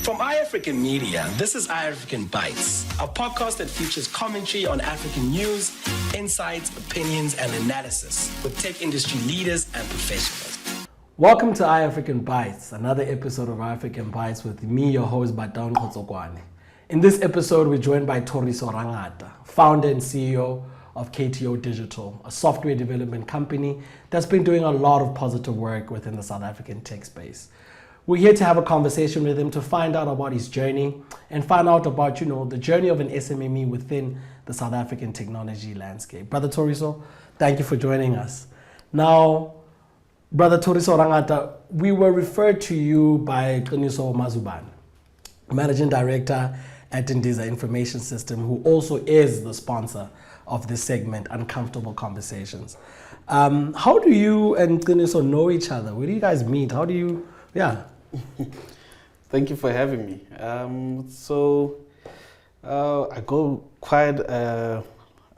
From iAfrikan Media, this is iAfrikan BYTES, a podcast that features commentary on African news, insights, opinions, and analysis with tech industry leaders and professionals. Welcome to iAfrikan BYTES, another episode of iAfrikan BYTES with me, your host, Bataun Khotsokwane. In this episode, we're joined by Thoriso Rangata, founder and CEO of KTO Digital, a software development company that's been doing a lot of positive work within the South African tech space. We're here to have a conversation with him to find out about his journey and find out about, the journey of an SMME within the South African technology landscape. Brother Thoriso, thank you for joining us. Now, Brother Thoriso Rangata, we were referred to you by Qiniso Mazuban, Managing Director at Indiza Information System, who also is the sponsor of this segment, Uncomfortable Conversations. How do you and Qiniso know each other? Where do you guys meet? How do you... Yeah. Thank you for having me. I go quite a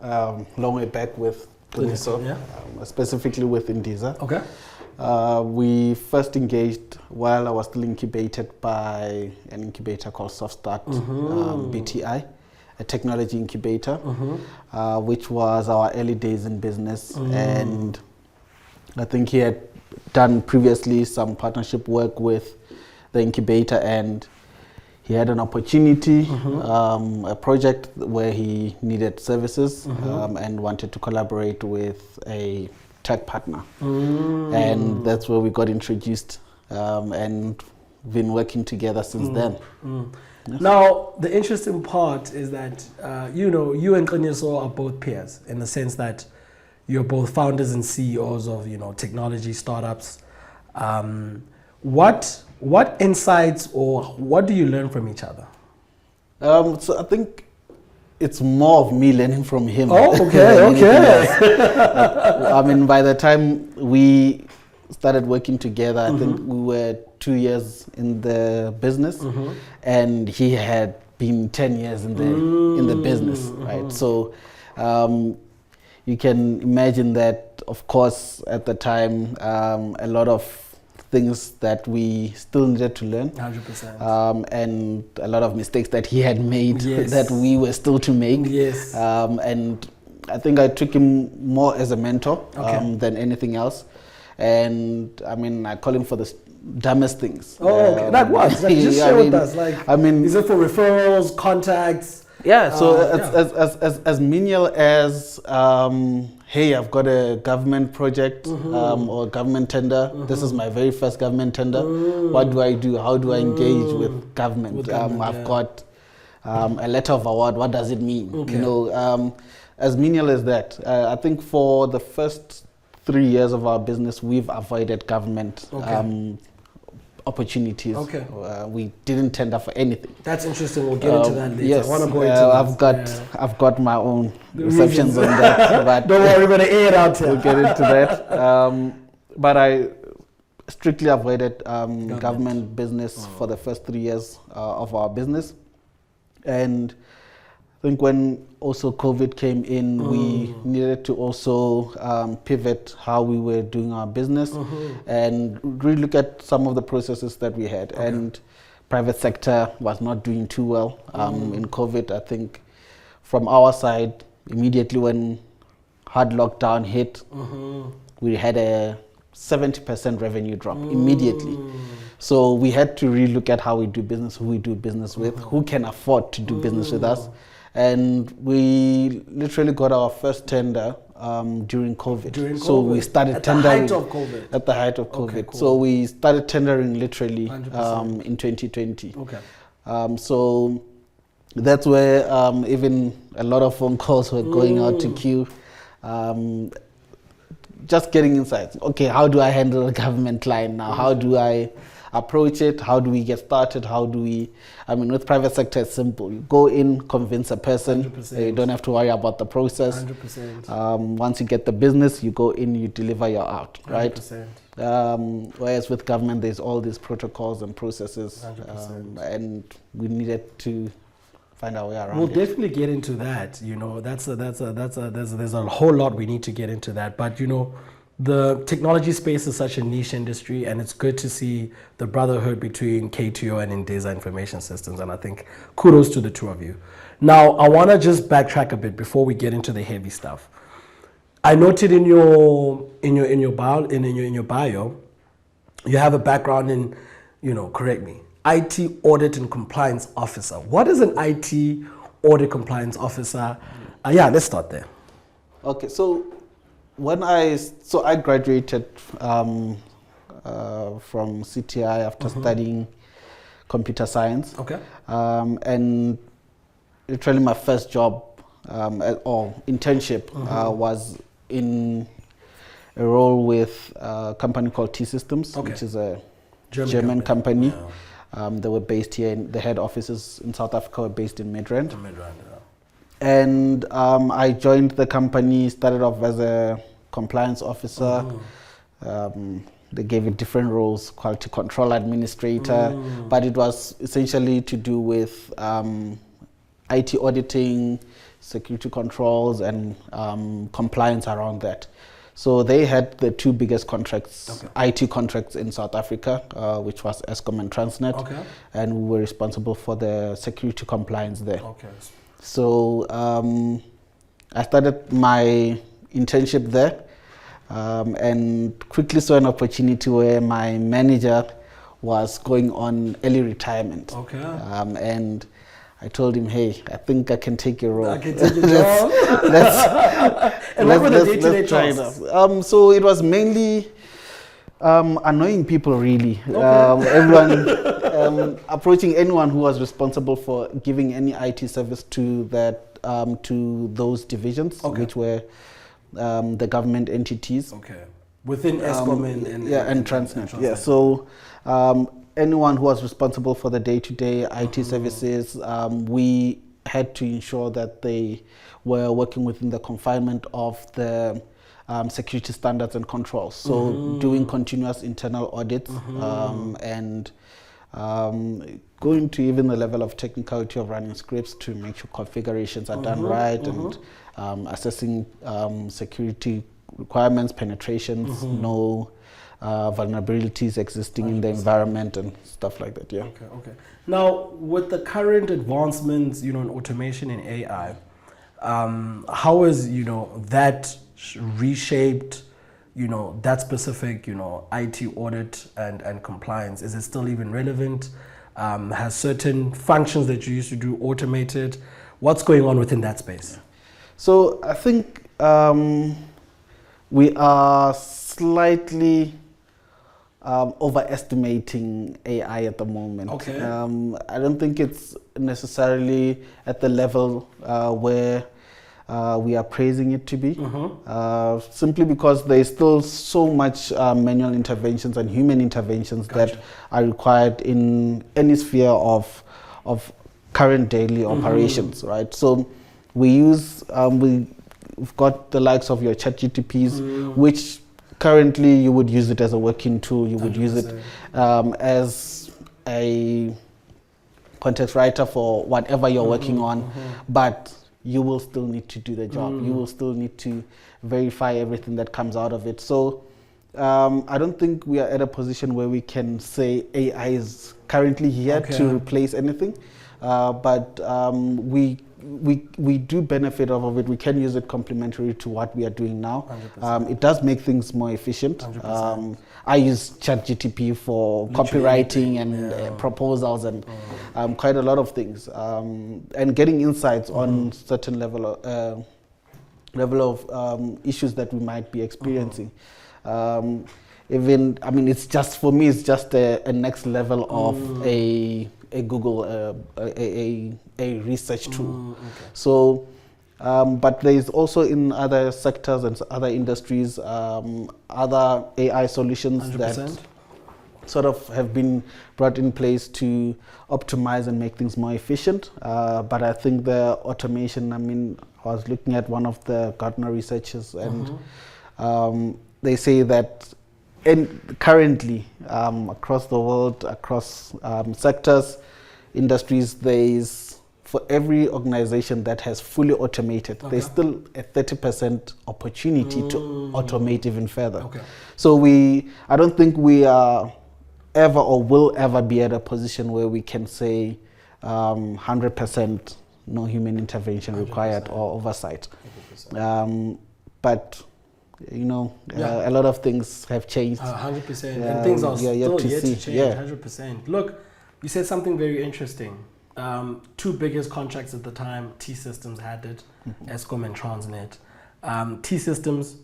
long way back with Thoriso, specifically with Indiza. Okay. We first engaged while I was still incubated by an incubator called SoftStart, BTI, a technology incubator, which was our early days in business. And I think he had done previously some partnership work with the incubator, and he had an opportunity, a project where he needed services and wanted to collaborate with a tech partner. And that's where we got introduced and been working together since then. Yes. Now, the interesting part is that, you and Qiniso are both peers in the sense that you're both founders and CEOs of, technology startups. What insights or what do you learn from each other? So I think it's more of me learning from him. Oh, okay. I mean, by the time we started working together, I think we were 2 years in the business, and he had been 10 years in the business, right? So you can imagine that, of course, at the time, a lot of things that we still needed to learn. 100%. And a lot of mistakes that he had made that we were still to make. Yes. And I think I took him more as a mentor than anything else. And I mean, I call him for the dumbest things. Oh, okay. Like what? Like, just share with us. Like, I mean, is it for referrals, contacts? Yeah, so as menial as, hey, I've got a government project or government tender. This is my very first government tender. What do I do? How do I engage with government? I've got a letter of award. What does it mean? Okay. As menial as that. I think for the first 3 years of our business, we've avoided government opportunities. Okay. We didn't tender for anything. That's interesting. We'll get into that later. Yes, I want to go into I've got my own receptions on that. But don't worry, we're going to air it out here. We'll get into that. But I strictly avoided government business for the first 3 years of our business. And I think when also COVID came in, we needed to also pivot how we were doing our business and really look at some of the processes that we had. And private sector was not doing too well in COVID. I think from our side, immediately when hard lockdown hit, we had a 70% revenue drop immediately. So we had to really look at how we do business, who we do business with, who can afford to do business with us. And we literally got our first tender during COVID. So we started tendering at the height of COVID. At the height of COVID. Okay, cool. So we started tendering literally in 2020. Okay. So that's where even a lot of phone calls were going out to queue. Just getting insights. Okay, how do I handle a government client now? How do I approach it? How do we get started? With private sector, it's simple. You go in, convince a person. 100%. You don't have to worry about the process. 100%. Once you get the business, you go in, you deliver, you're out, right? 100%. Whereas with government, there's all these protocols and processes. 100%. And we needed to find our way around. We'll definitely get into that. There's a whole lot we need to get into that. But the technology space is such a niche industry, and it's good to see the brotherhood between KTO and Indeza Information Systems, and I think kudos to the two of you. Now, I want to just backtrack a bit before we get into the heavy stuff. I noted in your bio, you have a background in, correct me, IT audit and compliance officer. What is an IT audit compliance officer? Let's start there. Okay, so I graduated from CTI after studying computer science. Okay. And literally my first job or internship was in a role with a company called T-Systems, which is a German company. Yeah. They were based here, the head offices in South Africa were based in Midrand. And I joined the company, started off as a compliance officer. They gave it different roles, quality control administrator, but it was essentially to do with IT auditing, security controls, and compliance around that. So they had the two biggest contracts, IT contracts in South Africa, which was Eskom and Transnet, and we were responsible for the security compliance there. So I started my internship there and quickly saw an opportunity where my manager was going on early retirement. And I told him, hey, I think I can take your role. I can take your job. let's try it out. So it was mainly annoying people, really. Everyone approaching anyone who was responsible for giving any IT service to that to those divisions, which were the government entities. Within Eskom and Transnet. Yeah. So anyone who was responsible for the day-to-day IT services, we had to ensure that they were working within the confinement of the security standards and controls. So doing continuous internal audits and going to even the level of technicality of running scripts to make sure configurations are done right, and assessing security requirements, penetrations, no vulnerabilities existing 100%. In the environment and stuff like that. Now, with the current advancements, in automation and AI, how has that reshaped that specific IT audit and compliance? Is it still even relevant? Has certain functions that you used to do automated? What's going on within that space? So I think we are slightly overestimating AI at the moment. I don't think it's necessarily at the level where we are praising it to be, simply because there's still so much manual interventions and human interventions that are required in any sphere of current daily operations, right? So we use, we've got the likes of your ChatGPTs, which currently you would use it as a working tool, you would 100%. Use it as a context writer for whatever you're working on, but you will still need to do the job. You will still need to verify everything that comes out of it. So I don't think we are at a position where we can say AI is currently here to replace anything, but we do benefit off of it. We can use it complementary to what we are doing now. It does make things more efficient. I use ChatGPT for copywriting and proposals and quite a lot of things, and getting insights on certain level of issues that we might be experiencing. Even, I mean, it's just, for me, it's just a next level of a Google, a research tool. So, but there is also in other sectors and other industries, other AI solutions 100%. That sort of have been brought in place to optimize and make things more efficient. But I think the automation, I mean, I was looking at one of the Gartner researchers, and they say that currently across the world, across sectors, industries, there is for every organization that has fully automated, there's still a 30% opportunity to automate even further. Okay. So I don't think we are ever or will ever be at a position where we can say 100% no human intervention 100%. Required or oversight. But a lot of things have changed. 100%, and things are still yet to change. 100%. Look, you said something very interesting. Two biggest contracts at the time, T-Systems had it, Eskom and Transnet. T-Systems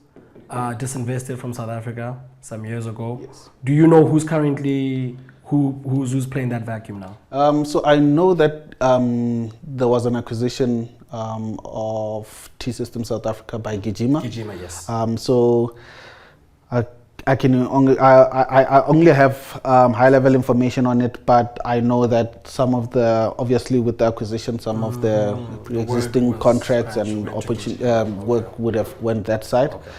disinvested from South Africa some years ago. Yes. Do you know who's currently who's playing that vacuum now? So I know that there was an acquisition of T-Systems South Africa by Gijima. Gijima, yes. So I only have high-level information on it, but I know that some of the, obviously with the acquisition, some of the existing contracts and work would have went that side. Okay.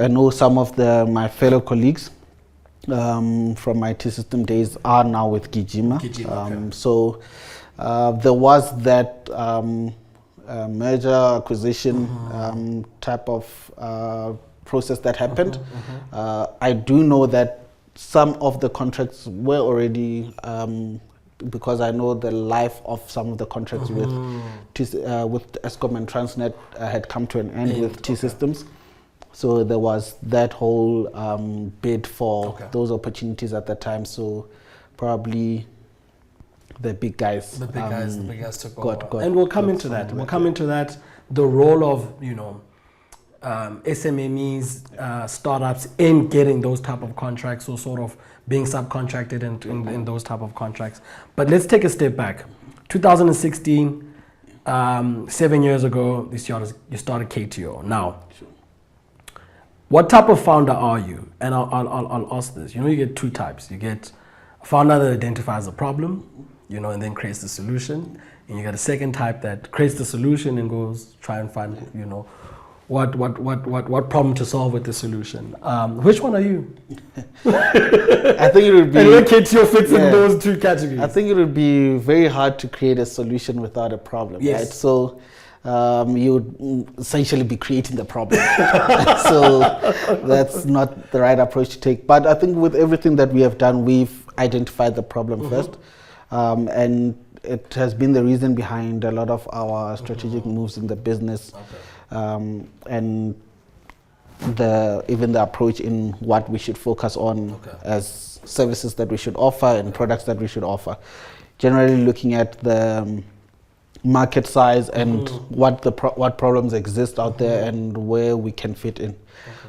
I know some of my fellow colleagues from my T-System days are now with Gijima. So there was that merger acquisition type of process that happened. I do know that some of the contracts were already, because I know the life of some of the contracts with Eskom and Transnet had come to an end with T-Systems. So there was that whole bid for those opportunities at the time. So probably the big guys. The big guys took over. And we'll come into that. We'll come into that. The role of SMMEs, startups in getting those type of contracts, or sort of being subcontracted in those type of contracts. But let's take a step back. 2016, 7 years ago, you started KTO. Now, what type of founder are you? And I'll ask this. You get two types. You get a founder that identifies a problem, and then creates the solution. And you get a second type that creates the solution and goes try and find, what problem to solve with the solution. Which one are you? I think it would be. And where KTO fits in those two categories? I think it would be very hard to create a solution without a problem, right? So you would essentially be creating the problem. So that's not the right approach to take. But I think with everything that we have done, we've identified the problem first. And it has been the reason behind a lot of our strategic moves in the business. And even the approach in what we should focus on as services that we should offer and products that we should offer. Generally looking at the market size and what problems exist out there and where we can fit in.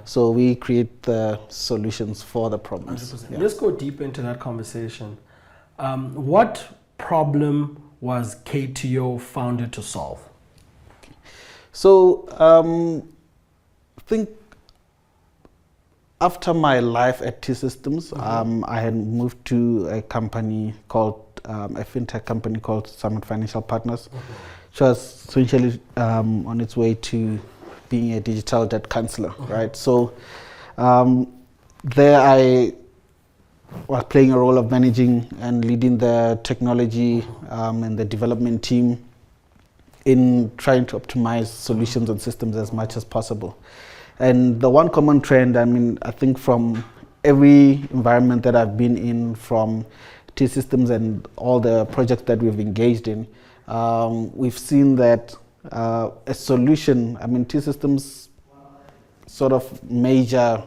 So we create the solutions for the problems. Let's go deep into that conversation. What problem was KTO founded to solve? So I think after my life at T-Systems, I had moved to a company called, a fintech company called Summit Financial Partners, which was essentially on its way to being a digital debt counselor, right? So there I was playing a role of managing and leading the technology and the development team in trying to optimize solutions and systems as much as possible. And the one common trend, I think from every environment that I've been in, from T-Systems and all the projects that we've engaged in, we've seen that a solution, T-Systems sort of major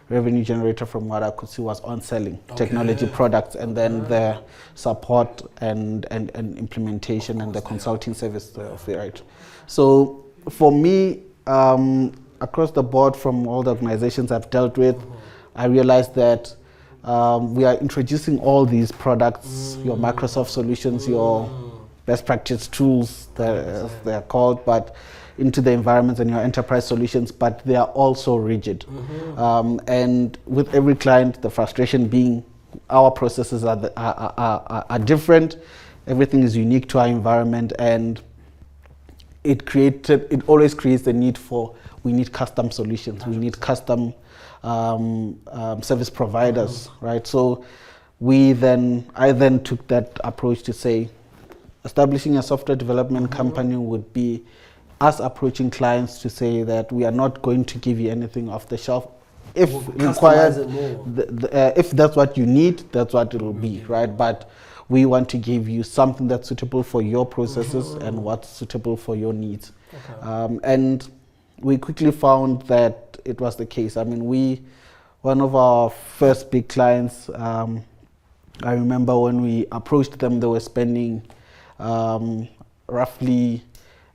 revenue generator from what I could see was on selling technology products, and then the support and implementation and the consulting service of it, right? So for me, across the board from all the organizations I've dealt with, I realized that we are introducing all these products, your Microsoft solutions, your best practice tools, they're called, but into the environments and your enterprise solutions, but they are also rigid. And with every client, the frustration being our processes are different. Everything is unique to our environment, and it always creates the need for, we need custom solutions, we need custom service providers, right? So I then took that approach to say, establishing a software development company would be us approaching clients to say that we are not going to give you anything off the shelf. If required, if that's what you need, that's what it will be, right? But we want to give you something that's suitable for your processes and what's suitable for your needs. Okay. And we quickly found that it was the case. I mean, one of our first big clients, I remember when we approached them, they were spending roughly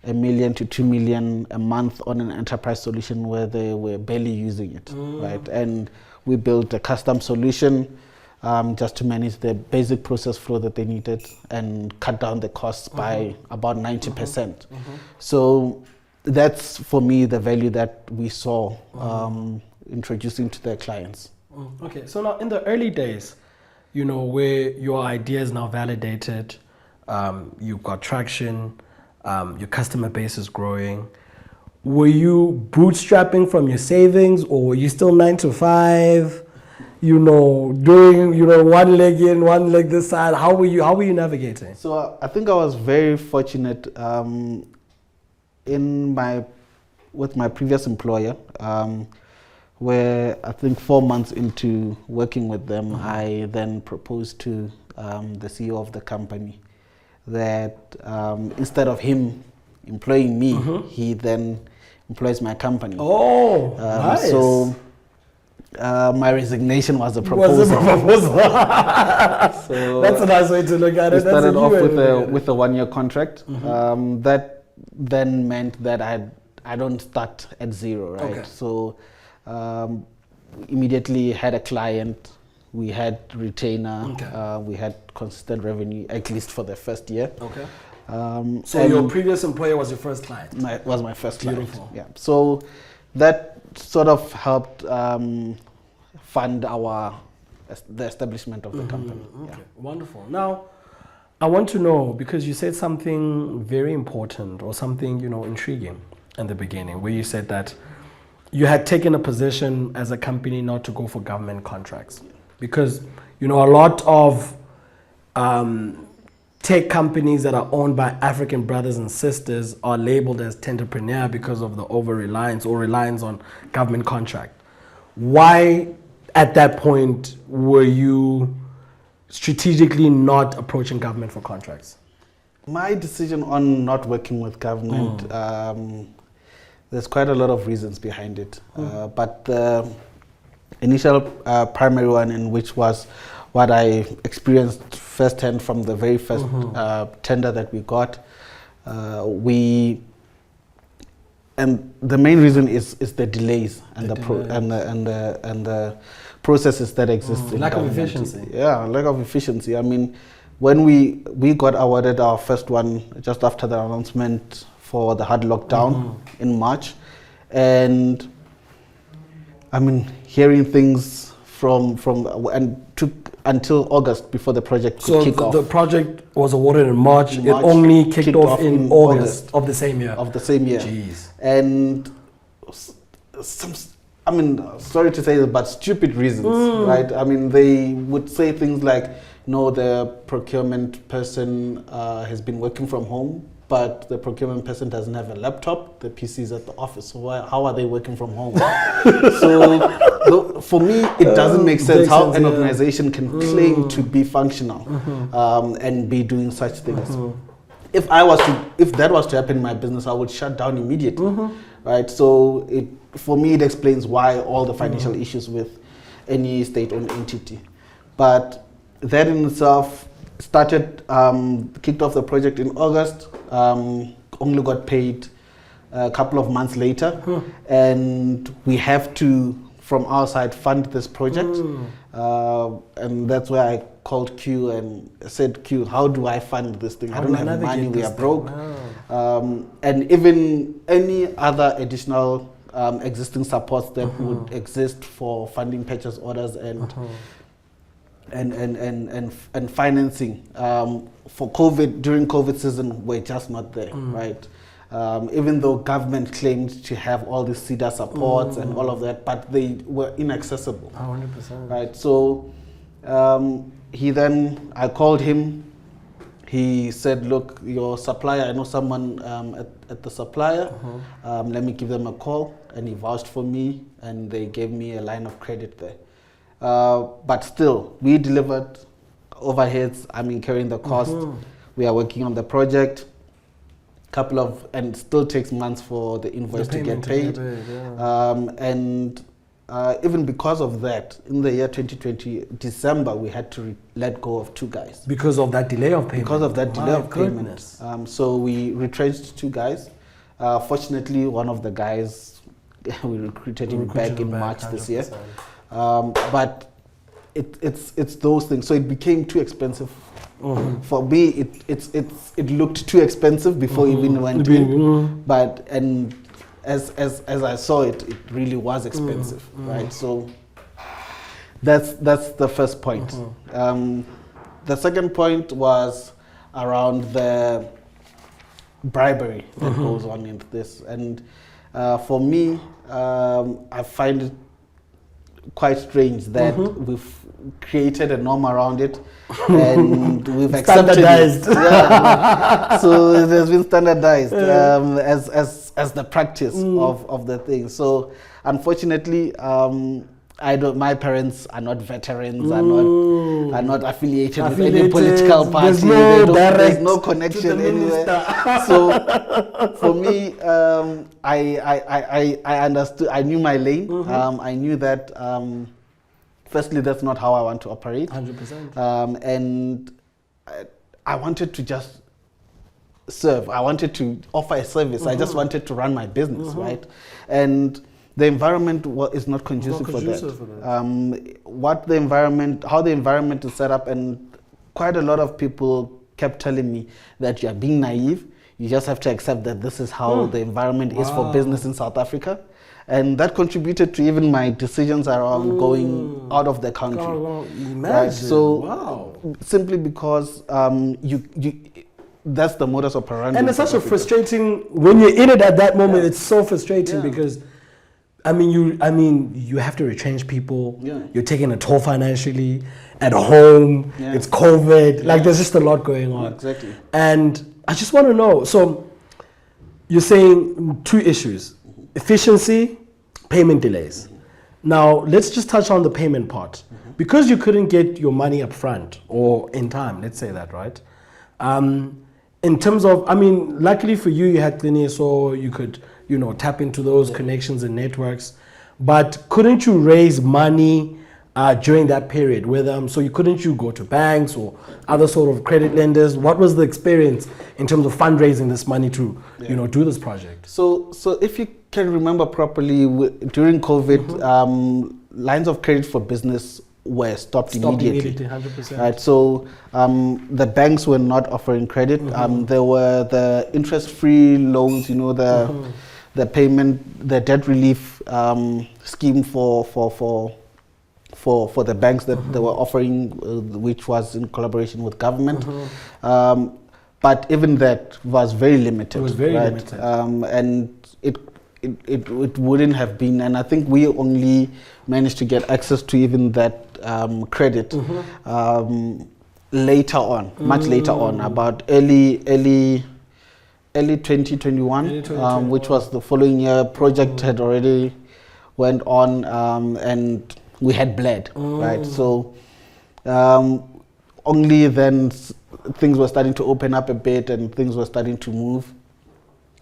$1 million to $2 million a month on an enterprise solution where they were barely using it, right? And we built a custom solution just to manage the basic process flow that they needed and cut down the costs by about 90%. So that's, for me, the value that we saw introducing to their clients. Okay, so now in the early days, you know, where your idea is now validated, you've got traction, your customer base is growing. Were you bootstrapping from your savings, or were you still 9 to 5? You know, doing, you know, one leg in, one leg this side. How were you navigating? So I think I was very fortunate with my previous employer, where I think 4 months into working with them, I then proposed to the CEO of the company that instead of him employing me, he then employs my company. Oh, nice. So my resignation was a proposal. So that's a nice way to look at it. We started off with a 1-year contract. That then meant that I don't start at zero, right? Okay. So immediately had a client. We had retainer, we had consistent revenue, at least for the first year. Okay. So your previous employer was your first client? Was my first client. Beautiful. Yeah. So that sort of helped fund the establishment of the company. Okay. Yeah. Wonderful. Now, I want to know, because you said something very important, or something, you know, intriguing in the beginning, where you said that you had taken a position as a company not to go for government contracts. Because, you know, a lot of tech companies that are owned by African brothers and sisters are labeled as tenderpreneur because of the over-reliance or reliance on government contract. Why, at that point, were you strategically not approaching government for contracts? My decision on not working with government, there's quite a lot of reasons behind it. But the initial primary one, in which was what I experienced firsthand from the very first tender that we got, and the main reason is the delays and the processes that exist. Lack of efficiency. Yeah, lack of efficiency. I mean, when we got awarded our first one just after the announcement for the hard lockdown in March, and I mean, hearing things and took until August before the project could kick off. So the project was awarded in March. It only kicked off in August of the same year. Jeez. And I mean, sorry to say this, but stupid reasons, right? I mean, they would say things like, no, the procurement person has been working from home, but the procurement person doesn't have a laptop. The PC is at the office. So how are they working from home? So for me, it doesn't make sense how an organization can claim to be functional and be doing such things. If that was to happen in my business, I would shut down immediately, right? So for me, it explains why all the financial issues with any state-owned entity. But that in itself kicked off the project in August, only got paid a couple of months later, and we have to, from our side, fund this project. And that's where I called Q and said, Q, how do I fund this thing? I don't have money, we are broke. And even any other additional existing supports that would exist for funding purchase orders and financing for COVID, during COVID season, were just not there, right? Even though government claimed to have all these CEDA supports and all of that, but they were inaccessible. 100%. Right, so I called him. he said, look, your supplier, I know someone at the supplier, let me give them a call. And he vouched for me, and they gave me a line of credit there. But still, we delivered overheads, I'm incurring the cost. We are working on the project. And it still takes months for the invoice to get paid. And even because of that, in the year 2020, December, we had to let go of 2 guys. Because of that delay of payment? Because of that delay of payment. So we retrenched 2 guys. Fortunately, one of the guys, we recruited him back in March 100%. This year. But it's those things. So it became too expensive. For me, it looked too expensive before it even went in. But as I saw it, it really was expensive, right? So that's the first point. The second point was around the bribery that goes on in this, and for me, I find it quite strange that we've created a norm around it and we've accepted it. So it has been standardized as the practice of the thing. So unfortunately, my parents are not veterans, are not affiliated with any political party. There's no connection anywhere. So for me, I understood. I knew my lane. I knew that. Firstly, that's not how I want to operate. 100%. And I wanted to just serve. I wanted to offer a service. I just wanted to run my business, right? And the environment is not conducive for that. How the environment is set up, and quite a lot of people kept telling me that you are being naive. You just have to accept that this is how the environment is for business in South Africa. And that contributed to even my decisions around going out of the country. Imagine. Right? So simply because that's the modus operandi. And it's such a frustrating, when you're in it at that moment, it's so frustrating because I mean you have to retrench people. You're taking a toll financially at home. It's COVID. Like there's just a lot going on. Exactly. And I just want to know, so you're saying 2 issues: efficiency, payment delays. Now let's just touch on the payment part. Because you couldn't get your money up front or in time, let's say that, right? In terms of, luckily for you, you had Clinic, so you could, tap into those connections and networks. But couldn't you raise money during that period? So couldn't you go to banks or other sort of credit lenders? What was the experience in terms of fundraising this money to, do this project? So if you can remember properly, during COVID, lines of credit for business were stopped immediately. 100%. Right, so the banks were not offering credit. There were the interest-free loans, the payment, the debt relief scheme for the banks that they were offering, which was in collaboration with government. But even that was very limited. It was very limited. And it wouldn't have been, and I think we only managed to get access to even that credit later on, much later on, about early 2021, which was the following year. Project had already went on, and we had bled, right? So only then things were starting to open up a bit and things were starting to move.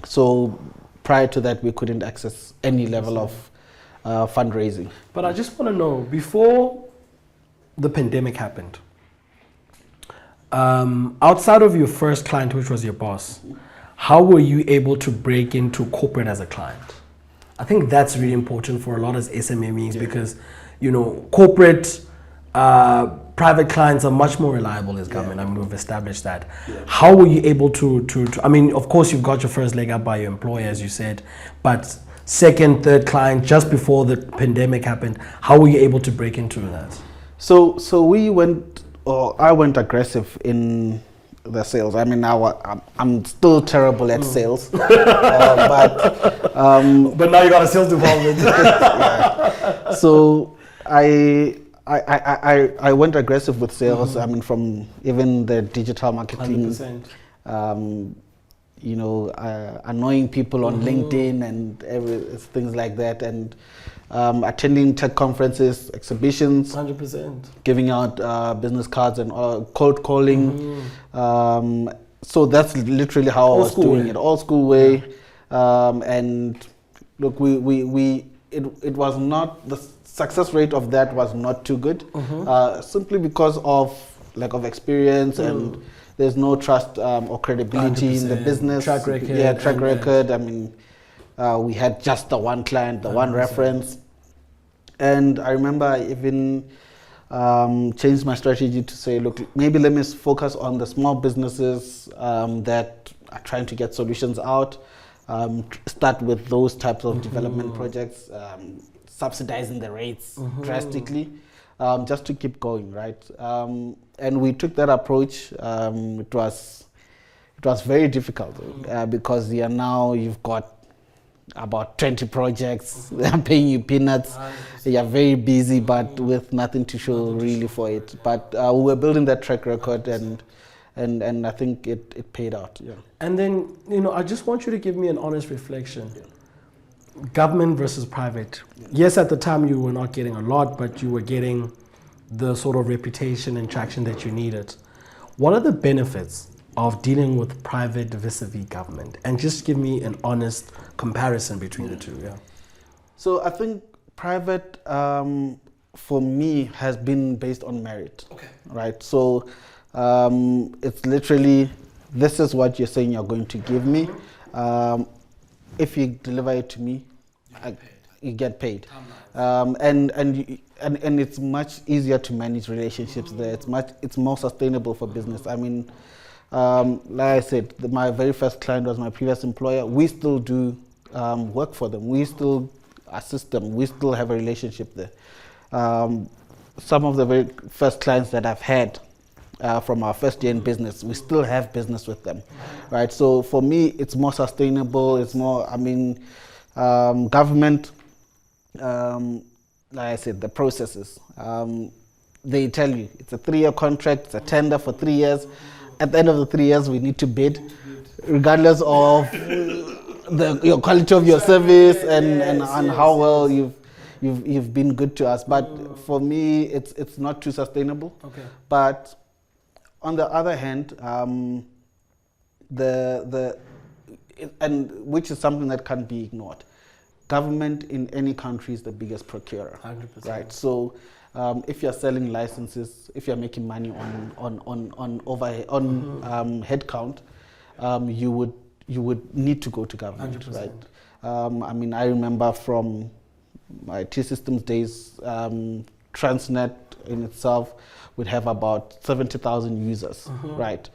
So prior to that, we couldn't access any level of fundraising. But I just want to know, before the pandemic happened, outside of your first client, which was your boss, how were you able to break into corporate as a client? I think that's really important for a lot of SMMEs because, corporate private clients are much more reliable as government. We've established that. How were you able to of course you've got your first leg up by your employer, as you said, but second, third client, just before the pandemic happened, how were you able to break into that? So I went aggressive in the sales. I'm still terrible at sales, but now you got a sales department. So I went aggressive with sales. I mean, from even the digital marketing, 100%. Annoying people on LinkedIn and things like that, and attending tech conferences, exhibitions, 100%. giving out business cards and cold calling. So that's literally how I was doing it, old school way. And look, it was not, the success rate of that was not too good, simply because of lack of experience and there's no trust or credibility in the business. Track record. Yeah, track record. I mean, we had just the one client, the one reference. And I remember I even changed my strategy to say, look, maybe let me focus on the small businesses that are trying to get solutions out. Start with those types of development projects, subsidizing the rates drastically, just to keep going, right? And we took that approach. It was very difficult because you've got about 20 projects. They're paying you peanuts. You're very busy, but with nothing to show really for it. But we were building that track record, and I think it paid out. Yeah. And then, I just want you to give me an honest reflection. Government versus private. Yes, at the time you were not getting a lot, but you were getting the sort of reputation and traction that you needed. What are the benefits of dealing with private vis-a-vis government? And just give me an honest comparison between the two. Yeah. So I think private, for me, has been based on merit. Okay. Right. So it's literally, this is what you're saying you're going to give me. If you deliver it to me, you get paid. And it's much easier to manage relationships there. It's more sustainable for business. I mean, like I said, my very first client was my previous employer. We still do work for them. We still assist them. We still have a relationship there. Some of the very first clients that I've had from our first year in business, we still have business with them, right? So for me, it's more sustainable. It's more, government, like I said, the processes. They tell you it's a 3-year contract, it's a tender for 3 years. At the end of the 3 years, we need to bid, regardless of your quality of your service and how well you've been good to us. But for me, it's not too sustainable. Okay. But on the other hand, which is something that can't be ignored. Government in any country is the biggest procurer, 100%. Right? So if you're selling licenses, if you're making money on headcount, you would need to go to government, 100%. Right? I remember from my T-Systems days, Transnet in itself would have about 70,000 users, right?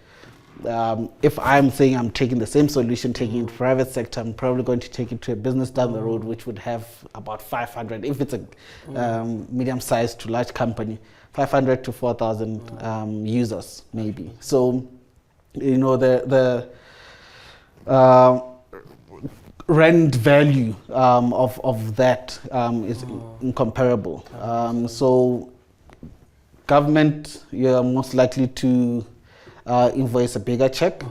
If I'm saying I'm taking the same solution, taking it to private sector, I'm probably going to take it to a business down the road, which would have about 500, if it's a medium-sized to large company, 500 to 4,000 users, maybe. So, the rent value of that is incomparable. So, government, you're most likely to invoice a bigger check,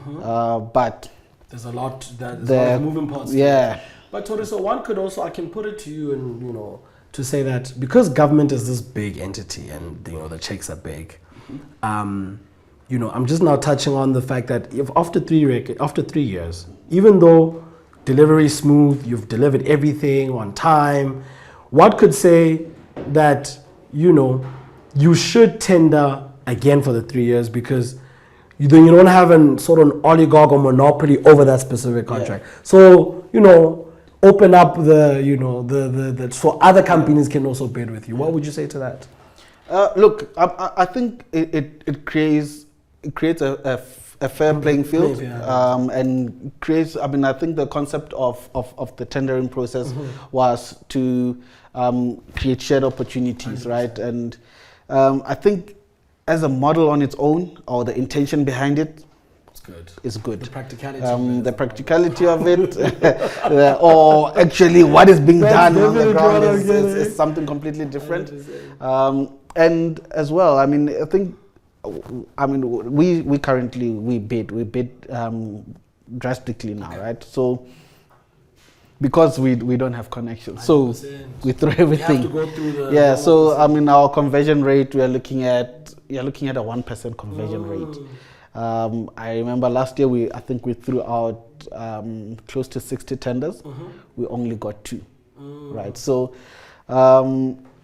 but there's a lot of moving parts. Yeah. But Thoriso, one could also, I can put it to you, and to say that because government is this big entity, and the checks are big. I'm just now touching on the fact that if after 3 years, even though delivery is smooth, you've delivered everything on time, what could say that you should tender again for the 3 years, because then you don't have an sort of an oligarch or monopoly over that specific contract. Yeah. So, open up the so other companies can also bid with you. What would you say to that? Look, I think it creates a fair playing field, and creates. I think the concept of the tendering process was to create shared opportunities, 100%. Right? And I think as a model on its own, or the intention behind it, is good. The practicality of it, or actually what is being done on the ground is something completely different. And as well, I mean, we currently bid drastically now, right? So because we don't have connections, so we throw everything. You have to go through the So I mean, our conversion rate, you're looking at a 1% conversion rate. I remember last year I think we threw out close to 60 tenders. We only got 2, right? So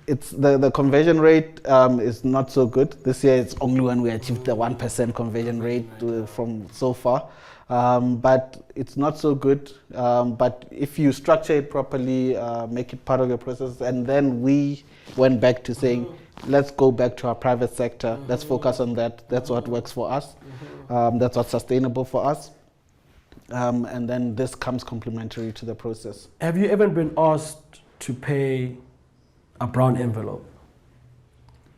it's the conversion rate is not so good. This year it's only when we achieved the 1% conversion rate from so far. But it's not so good. But if you structure it properly, make it part of your process, and then we went back to saying, let's go back to our private sector. Let's focus on that. That's what works for us. That's what's sustainable for us. And then this comes complementary to the process. Have you ever been asked to pay a brown envelope?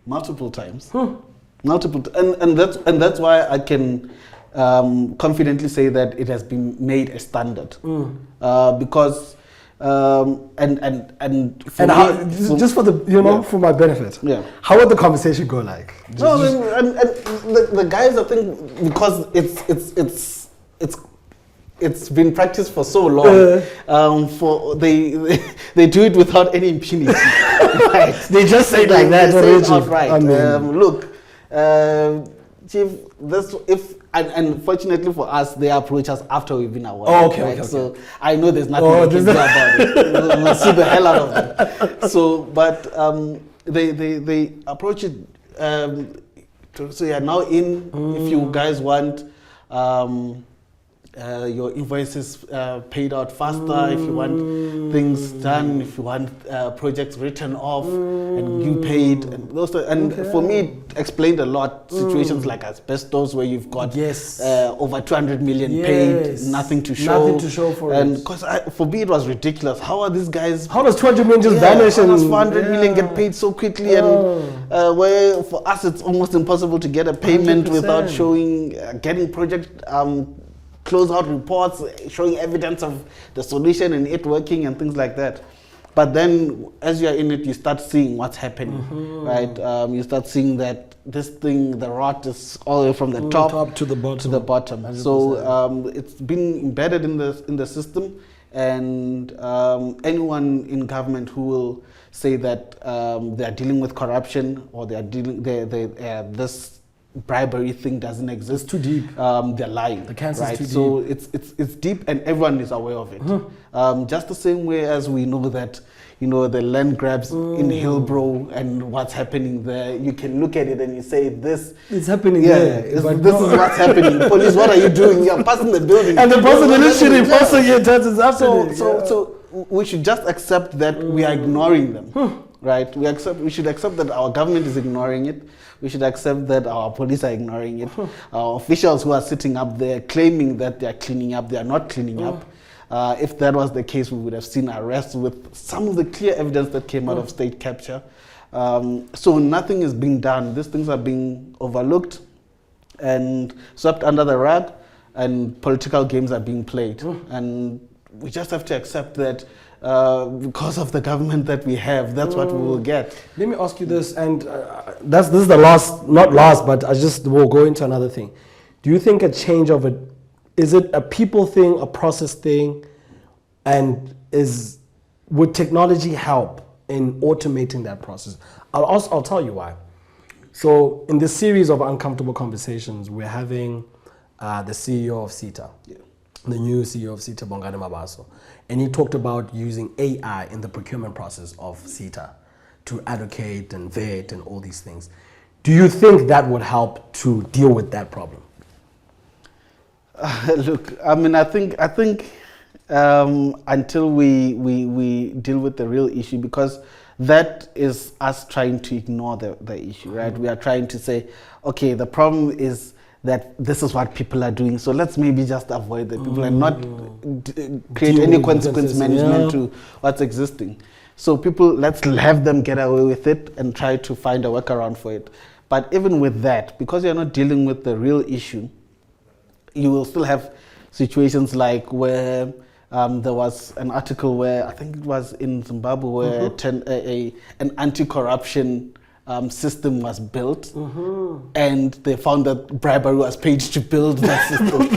Multiple times. And that's why I can confidently say that it has been made a standard. Because for my benefit, how would the conversation go like? And the guys, I think, because it's been practiced for so long, they do it without any impunity. Right? They just say it like that. Right. Look, Chief, and fortunately for us, they approach us after we've been awarded. Okay. So I know there's nothing we can do about it. We'll see the hell out of them. So, but they approach it. So you're now in. If you guys want your invoices paid out faster, if you want things done, if you want projects written off and you paid, and those. And for me, it explained a lot. Situations like asbestos, where you've got over 200 million paid, nothing to show. Nothing to show for and it. Because for me, it was ridiculous. How are these guys? How does 200 million just vanish? How does 400 million get paid so quickly? And where for us, it's almost impossible to get a payment 100%. Without showing, getting project closeout reports, showing evidence of the solution and it working and things like that. But then, as you're in it, you start seeing what's happening, right? You start seeing that this thing, the rot is all the way from the top to the bottom. 100%. So it's been embedded in the system, and anyone in government who will say that they are dealing with corruption or they are dealing, this bribery thing doesn't exist. It's too deep. They're lying. The cancer is too deep. So it's deep, and everyone is aware of it. Just the same way as we know that, the land grabs in Hillbrow and what's happening there. You can look at it and you say, this is happening there. This is what's happening. Police, what are you doing? You're passing the building. And the person literally passing it, that is happening. So we should just accept that we are ignoring them. Right? We should accept that our government is ignoring it. We should accept that our police are ignoring it. Our officials who are sitting up there claiming that they are cleaning up, they are not cleaning up. If that was the case, we would have seen arrests with some of the clear evidence that came out of state capture. So nothing is being done. These things are being overlooked and swept under the rug, and political games are being played. And we just have to accept that because of the government that we have, that's what we will get. Let me ask you this, and this is the last, not last, but I just will go into another thing. Do you think a change of it, is it a people thing, a process thing, and would technology help in automating that process? I'll tell you why. So in this series of uncomfortable conversations, we're having the CEO of SETA. The new CEO of SETA, Bongani Mabaso. And he talked about using AI in the procurement process of SETA to allocate and vet and all these things. Do you think that would help to deal with that problem? Look, I mean, I think until we deal with the real issue, because that is us trying to ignore the issue, right? We are trying to say, okay, the problem is that this is what people are doing, so let's maybe just avoid the people and not create any consequence management to what's existing. So people, let's have them get away with it and try to find a workaround for it. But even with that, because you're not dealing with the real issue, you will still have situations like where there was an article where, I think it was in Zimbabwe, where an anti-corruption system was built, and they found that bribery was paid to build that system.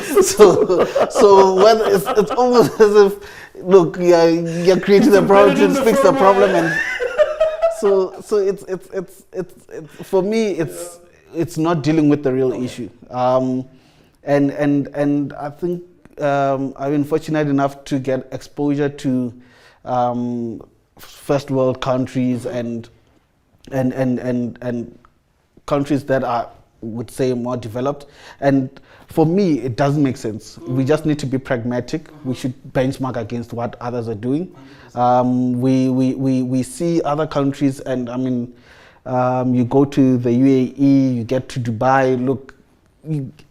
so whether it's almost as if, look, you're creating a problem to fix the problem, and so it's for me it's not dealing with the real issue. And I think I've been fortunate enough to get exposure to first world countries and countries that are, would say, more developed. And for me, it doesn't make sense. We just need to be pragmatic. We should benchmark against what others are doing. We see other countries, and I mean, you go to the UAE, you get to Dubai. Look,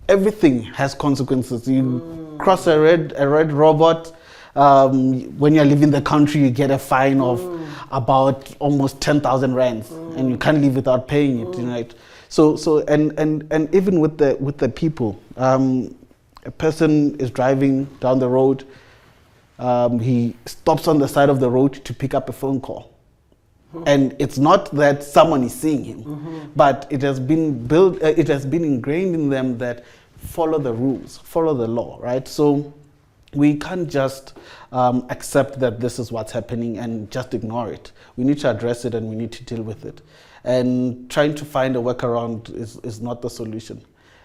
everything has consequences. You cross a red robot. When you're leaving the country, you get a fine of about almost 10,000 rands, and you can't leave without paying it, right? So and even with the people, a person is driving down the road, he stops on the side of the road to pick up a phone call. And it's not that someone is seeing him, but it has been built, it has been ingrained in them that follow the rules, follow the law, right? So we can't just accept that this is what's happening and just ignore it. We need to address it, and we need to deal with it. And trying to find a workaround is not the solution.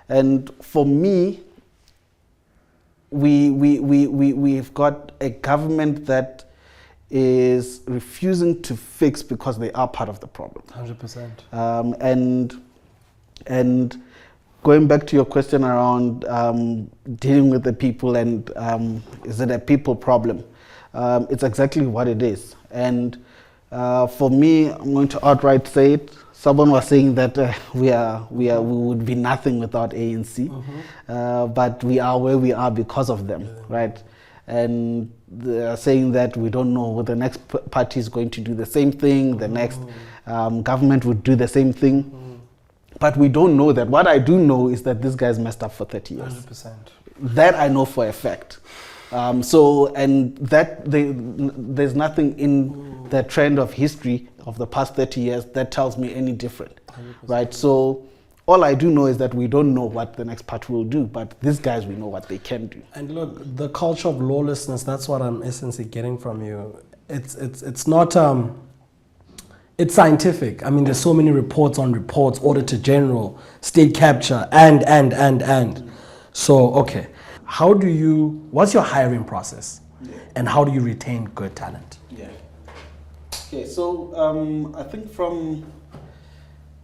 And for me, we've got a government that is refusing to fix because they are part of the problem. 100%. And going back to your question around dealing with the people and is it a people problem? It's exactly what it is. And for me, I'm going to outright say it. Someone was saying that we would be nothing without ANC, but we are where we are because of them, right? And they're saying that we don't know what the next party is going to do the same thing, the next government would do the same thing. But we don't know that. What I do know is that this guy's messed up for 30 years. 100%. That I know for a fact. And there's nothing in the trend of history of the past 30 years that tells me any different, 100%. Right? So all I do know is that we don't know what the next part will do, but these guys, we know what they can do. And look, the culture of lawlessness, that's what I'm essentially getting from you. It's not, it's scientific. I mean, there's so many reports on reports, Auditor General, state capture, and. So, okay. What's your hiring process? And how do you retain good talent? Yeah. Okay, so I think from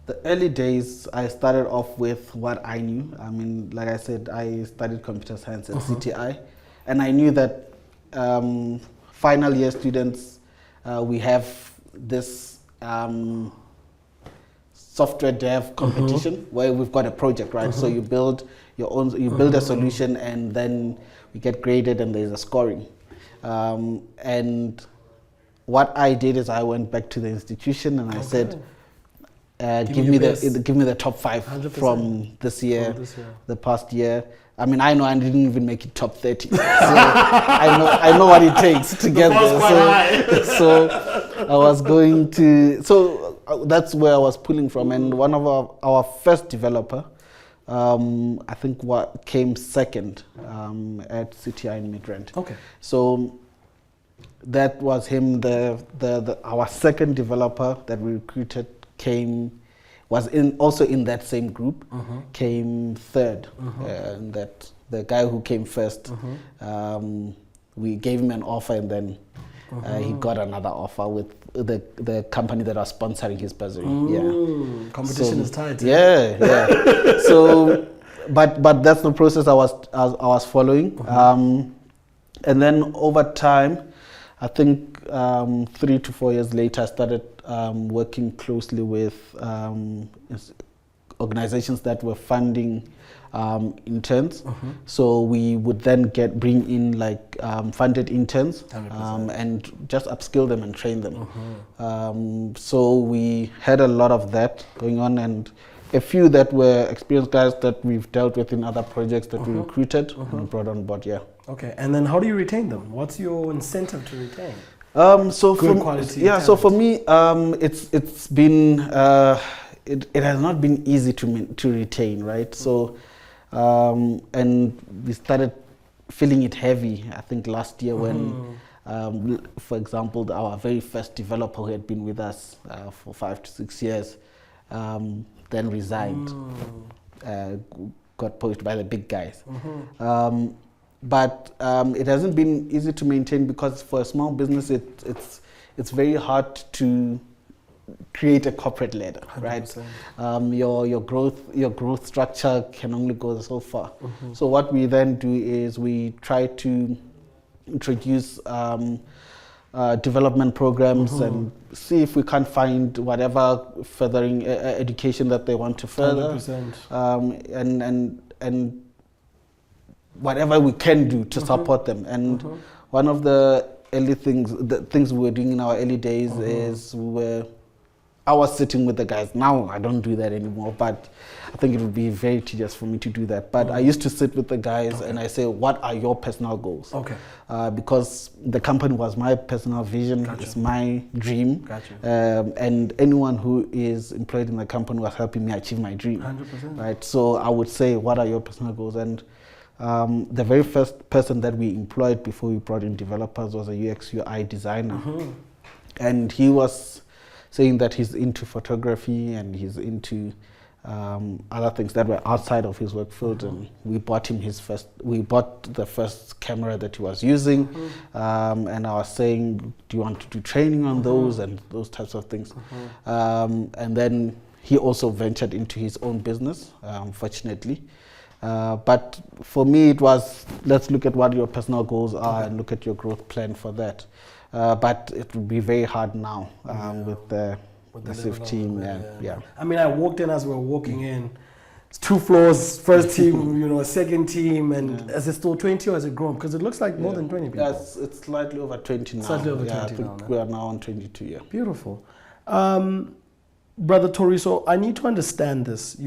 the early days, I started off with what I knew. I mean, like I said, I studied computer science at CTI, and I knew that final year students, we have this software dev competition where we've got a project, right? So you build your own, you build a solution, and then we get graded, and there's a scoring. And what I did is I went back to the institution and I said, give me the top 5 100%. From this year, the past year. I mean, I know I didn't even make it top 30. So I know what it takes to get there. So I was going to, so that's where I was pulling from. And one of our first developer, I think came second at CTI in Midrand. Okay. So that was him. Our second developer that we recruited was also in that same group, came third. And that the guy who came first, we gave him an offer, and then he got another offer with the company that was sponsoring his bursary. Competition is tight. Yeah. So, but that's the process I was following. And then over time, I think 3 to 4 years later, I started working closely with organizations that were funding interns. So we would then bring in like funded interns and just upskill them and train them. So we had a lot of that going on, and a few that were experienced guys that we've dealt with in other projects that we recruited and brought on board. Okay, and then how do you retain them? What's your incentive to retain? So good quality. Yeah, talent. So for me, it's been it has not been easy to retain, right? So, and we started feeling it heavy, I think, last year when, for example, our very first developer who had been with us for 5 to 6 years then resigned, got poached by the big guys. But it hasn't been easy to maintain because for a small business, it's very hard to create a corporate ladder, 100%. Right? Your growth structure can only go so far. So what we then do is we try to introduce development programs and see if we can't find whatever furthering education that they want to further, and whatever we can do to support them. And one of the things we were doing in our early days is I was sitting with the guys. Now I don't do that anymore, but I think it would be very tedious for me to do that. But I used to sit with the guys and I say, what are your personal goals? Because the company was my personal vision, it's my dream. And anyone who is employed in the company was helping me achieve my dream. 100%. Right? So I would say, what are your personal goals? And the very first person that we employed before we brought in developers was a UX UI designer. And he was saying that he's into photography and he's into other things that were outside of his work field, and we bought the first camera that he was using, and I was saying, do you want to do training on those and those types of things? And then he also ventured into his own business, fortunately. But for me, it was, let's look at what your personal goals are and look at your growth plan for that. But it would be very hard now with the massive team. I mean, I walked in as we were walking in. It's 2 floors, first team, a second team, and is it still 20 or has it grown? Because it looks like more than 20 people. Yeah, it's slightly over 20 now. Slightly over 20 I think we are now on 22, yeah. Beautiful. Brother Thoriso, I need to understand this.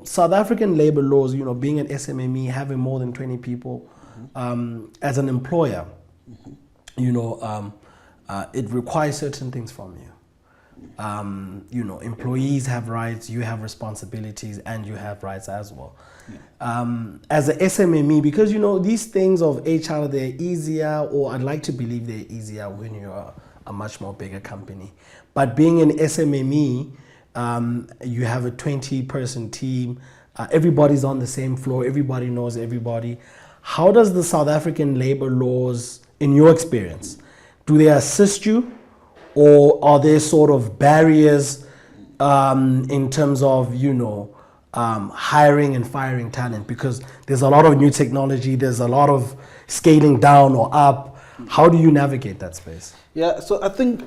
South African labor laws, being an SMME, having more than 20 people, as an employer, it requires certain things from you. Employees have rights, you have responsibilities, and you have rights as well. As a SMME, because these things of HR, they're easier, or I'd like to believe they're easier when you're a much more bigger company. But being an SMME, you have a 20-person team, everybody's on the same floor, everybody knows everybody. How does the South African labor laws, in your experience, do they assist you, or are there sort of barriers in terms of, hiring and firing talent? Because there's a lot of new technology, there's a lot of scaling down or up. How do you navigate that space? Yeah, so I think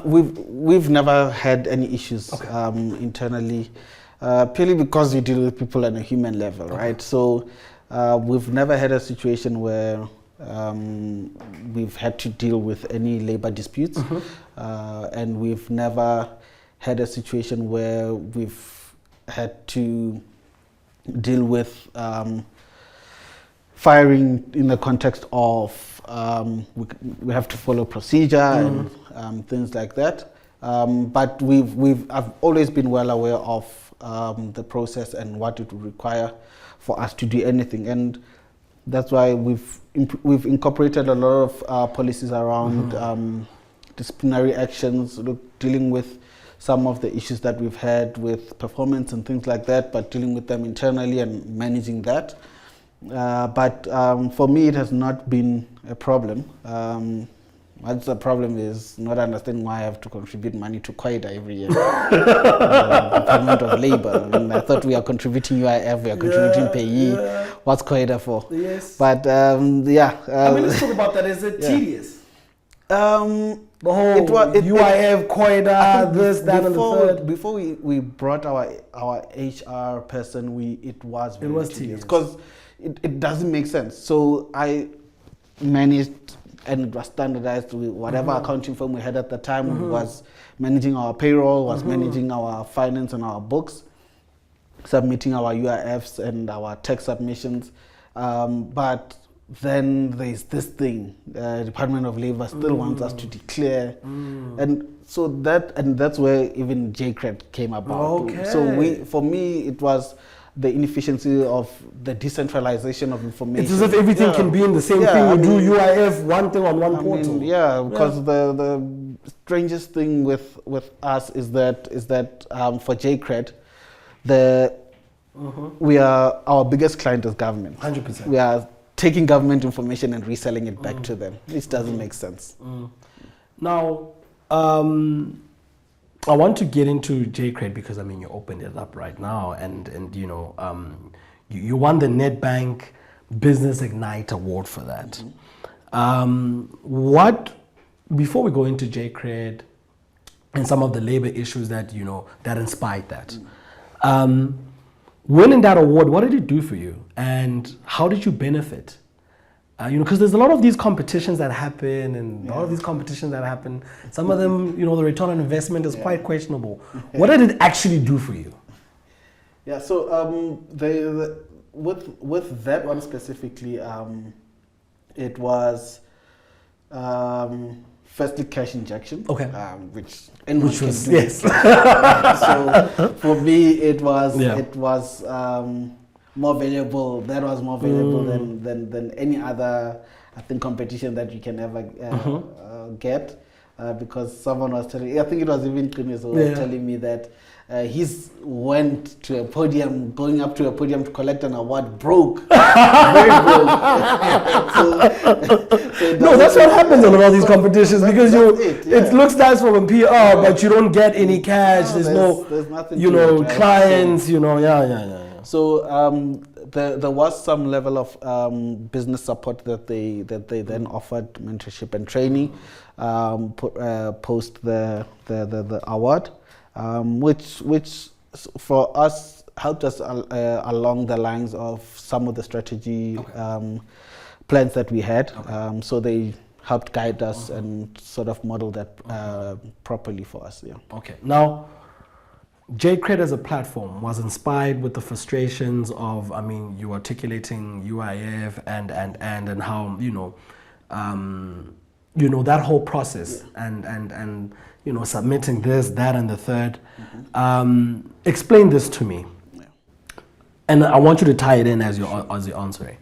we've never had any issues internally, purely because you deal with people on a human level, right? So we've never had a situation where we've had to deal with any labor disputes, and we've never had a situation where we've had to deal with firing in the context of we have to follow procedure and things like that. But I've always been well aware of the process and what it would require for us to do anything, and that's why we've incorporated a lot of policies around disciplinary actions, dealing with some of the issues that we've had with performance and things like that, but dealing with them internally and managing that. But for me, it has not been a problem. What's the problem is not understanding why I have to contribute money to Qaeda every year. Department of Labor. I mean, I thought we are contributing UIF, we are contributing payee. What's Qaeda for? Yes. But I mean, let's talk about that. Is it tedious? The whole UIF, Qaeda, this, that, and the third. Before we brought our HR person, it was very tedious because it doesn't make sense. So I managed, and it was standardized with whatever accounting firm we had at the time, was managing our payroll, was managing our finance and our books, submitting our UIFs and our tax submissions. But then there's this thing, Department of Labor still wants us to declare, and so that's where even JCRED came about. Okay. So for me, it was the inefficiency of the decentralization of information. It's as if everything can be in the same thing. You do UIF, one thing on one portal. Because the strangest thing with us is that for JCRED, we are, our biggest client is government. 100%. We are taking government information and reselling it back to them, which doesn't make sense. Now, I want to get into JCRED because you opened it up right now, and you won the NetBank Business Ignite Award for that. Before we go into JCRED and some of the labor issues that that inspired that, winning that award, what did it do for you, and how did you benefit? Because there's a lot of these competitions that happen, and a lot of these competitions that happen, some of them, the return on investment is quite questionable. What did it actually do for you? Yeah, so with that one specifically, it was firstly cash injection. Okay. Which was, yes. So for me, it was more valuable. That was more valuable than any other, I think, competition that you can ever get. Because someone was telling, I think it was even Thoriso was telling me that he's went to a podium, going up to a podium to collect an award, broke. Very broke. No, that's what happens in all these competitions, because it looks nice from a PR, but you don't get any cash. There's nothing clients, So there was some level of business support that they then offered, mentorship and training post the award, which for us helped us along the lines of some of the strategy plans that we had. So they helped guide us and sort of model that properly for us. Yeah. Okay. Now, JCRED as a platform was inspired with the frustrations of, you articulating UIF and how, that whole process and submitting this, that, and the third. Explain this to me. Yeah. And I want you to tie it in as you're answering.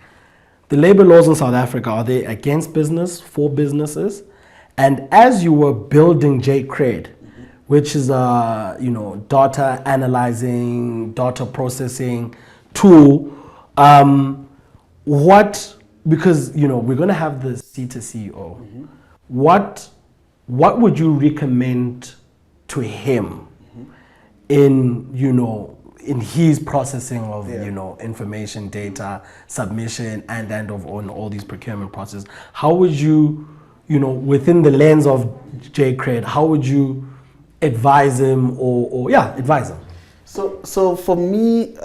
The labor laws in South Africa, are they against business, for businesses? And as you were building JCRED, which is a data analyzing, data processing tool, because we're going to have the CETA CEO. What would you recommend to him in his processing of information, data, submission, and on all these procurement processes? How would you within the lens of JCRED, how would you advise him advise him? So for me,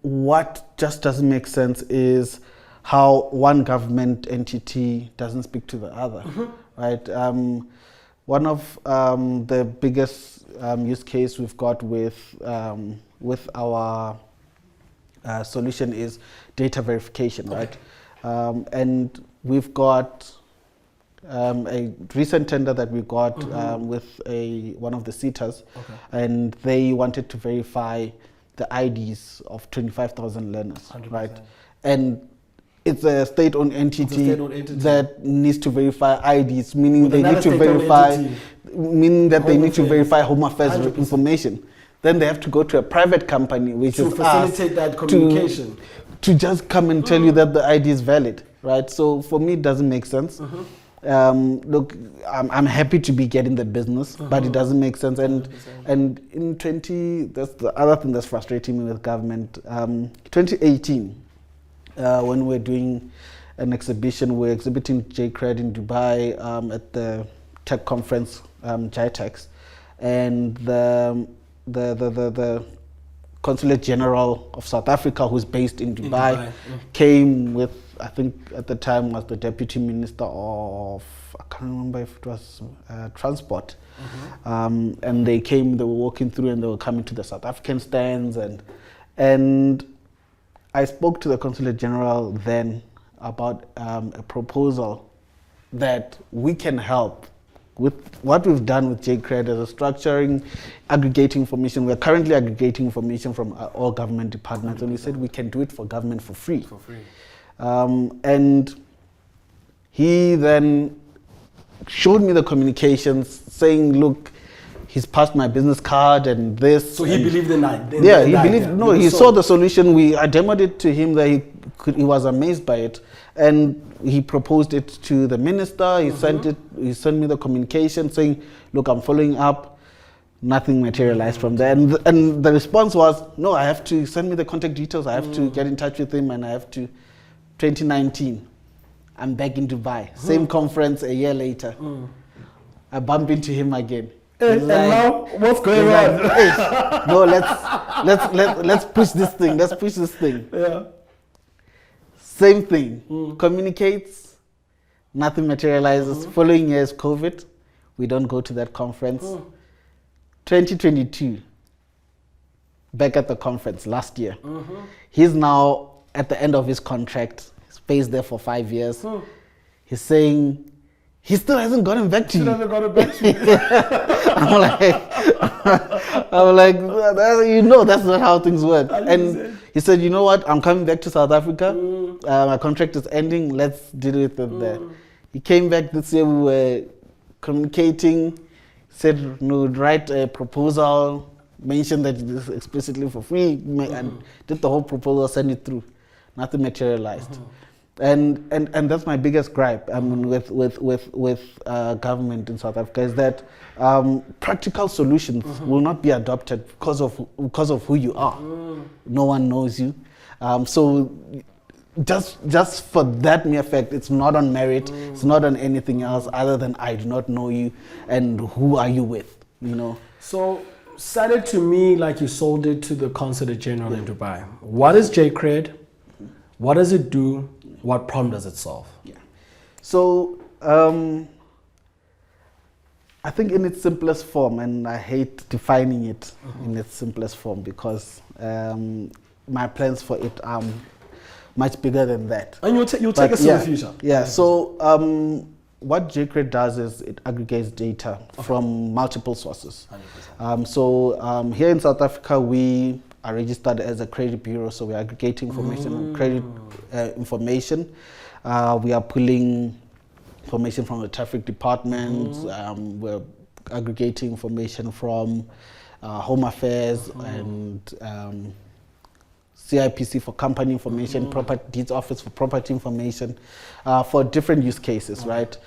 what just doesn't make sense is how one government entity doesn't speak to the other, right? One of the biggest use case we've got with our solution is data verification, right? And we've got a recent tender that we got with one of the CETAs, and they wanted to verify the IDs of 25,000 learners, 100%. Right? And it's a state-owned entity that needs to verify IDs, meaning they need to verify, Home Affairs 100%. Information. Then they have to go to a private company, which is facilitate that communication, to just come and tell you that the ID is valid, right? So for me, it doesn't make sense. Look, I'm happy to be getting the business, but it doesn't make sense. And that's the other thing that's frustrating me with government. 2018, when we're doing an exhibition, we're exhibiting JCRED in Dubai at the tech conference, GITEX, and the Consulate General of South Africa, who's based in Dubai, came with, I think at the time was the Deputy Minister of, I can't remember if it was Transport. And they were walking through and they were coming to the South African stands. And I spoke to the Consulate General then about a proposal that we can help with what we've done with JCRED as a structuring, aggregating information. We're currently aggregating information from all government departments, and we said we can do it for government for free. And he then showed me the communications saying, look, he's passed my business card and this. So he believed in that? He saw the solution. I demoed it to him that he was amazed by it. And he proposed it to the minister. He sent me the communication saying, look, I'm following up. Nothing materialized from there. And the response was, no, I have to send me the contact details. I have to get in touch with him, and I have to. 2019, I'm back in Dubai. Same conference a year later. I bump into him again. And now, what's going on? Like, hey, no, let's push this thing. Let's push this thing. Yeah. Same thing. Communicates. Nothing materializes. Following year is COVID. We don't go to that conference. 2022. Back at the conference last year. He's now at the end of his contract. He's based there for 5 years. He's saying he still hasn't gotten back to you. I'm like, that's not how things work. And he said, you know what? I'm coming back to South Africa. My contract is ending. Let's deal with it there. He came back this year. We were communicating. Said, no, write a proposal. Mentioned that it is explicitly for free, and did the whole proposal, send it through. Nothing materialized. And that's my biggest gripe with government in South Africa, is that practical solutions will not be adopted because of who you are. No one knows you. So just for that mere fact, it's not on merit, it's not on anything else other than I do not know you and who are you with, So sounded to me like you sold it to the Consulate General in Dubai. What is JCRED? What does it do? What problem does it solve? So I think in its simplest form, and I hate defining it in its simplest form because my plans for it are much bigger than that. And you'll take us in the future. Yeah. So what JCRED does is it aggregates data from multiple sources. Here in South Africa, we are registered as a credit bureau, so we're aggregating information, credit information. We are pulling information from the traffic department. We're aggregating information from Home Affairs and CIPC for company information, property deeds office for property information, for different use cases, right?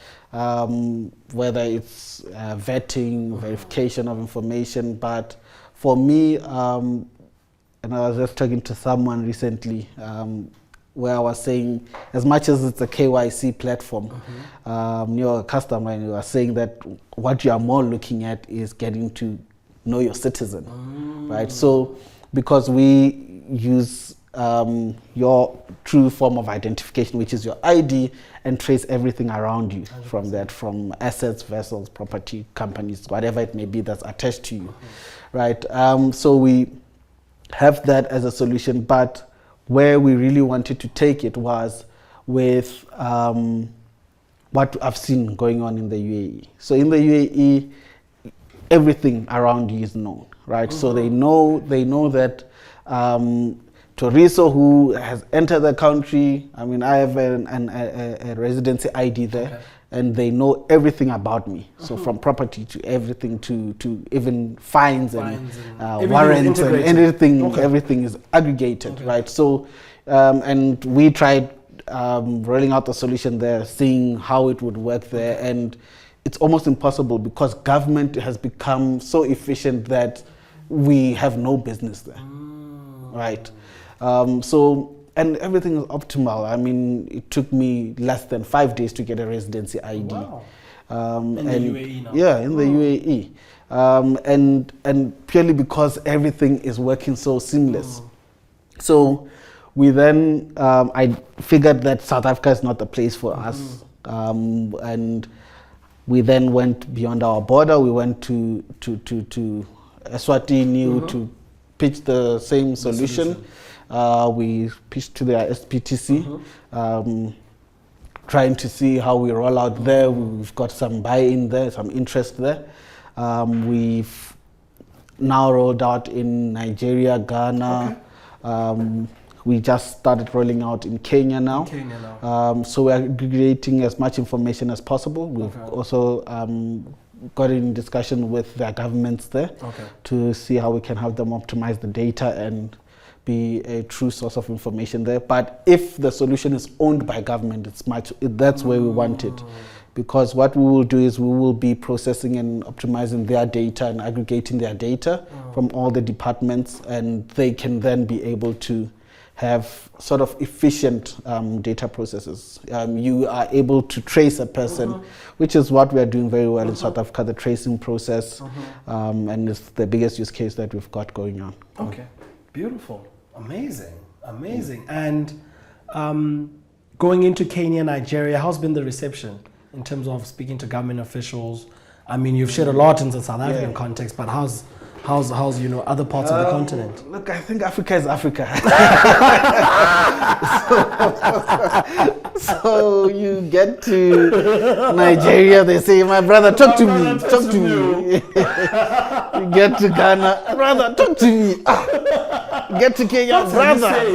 Whether it's vetting, verification of information, but for me, and I was just talking to someone recently where I was saying, as much as it's a KYC platform, you're a customer and you are saying that what you are more looking at is getting to know your citizen, right? So because we use your true form of identification, which is your ID, and trace everything around you from that, from assets, vessels, property, companies, whatever it may be that's attached to you, right? So we have that as a solution, but where we really wanted to take it was with what I've seen going on in the UAE. So in the UAE, everything around you is known, right? So they know that Thoriso, who has entered the country, I mean, I have a residency ID there, and they know everything about me. So from property to everything to even fines and warrants and everything is aggregated, right? So, and we tried rolling out the solution there, seeing how it would work there, and it's almost impossible because government has become so efficient that we have no business there, right? And everything is optimal. I mean, it took me less than 5 days to get a residency ID. Wow. In the UAE now? Yeah, in the UAE. And purely because everything is working so seamless. So we then, I figured that South Africa is not the place for us. And we then went beyond our border. We went to Eswatini to pitch the same solution. We pitched to their SPTC. trying to see how we roll out there. We've got some buy-in there, some interest there. We've now rolled out in Nigeria, Ghana. Okay. We just started rolling out in Kenya now. So we're aggregating as much information as possible. We've also got in discussion with their governments there to see how we can help them optimize the data and be a true source of information there. But if the solution is owned by government, that's where we want it. Because what we will do is we will be processing and optimizing their data and aggregating their data from all the departments, and they can then be able to have sort of efficient data processes. You are able to trace a person, which is what we are doing very well in South Africa, the tracing process, and it's the biggest use case that we've got going on. Okay, beautiful, amazing. And going into Kenya, Nigeria, how's been the reception in terms of speaking to government officials? I mean, you've shared a lot in the South African context, but how's other parts of the continent? Look, I think Africa is Africa. so you get to Nigeria, they say, my brother, talk to me. You get to Ghana, brother, talk to me. Get to Kenya, brother,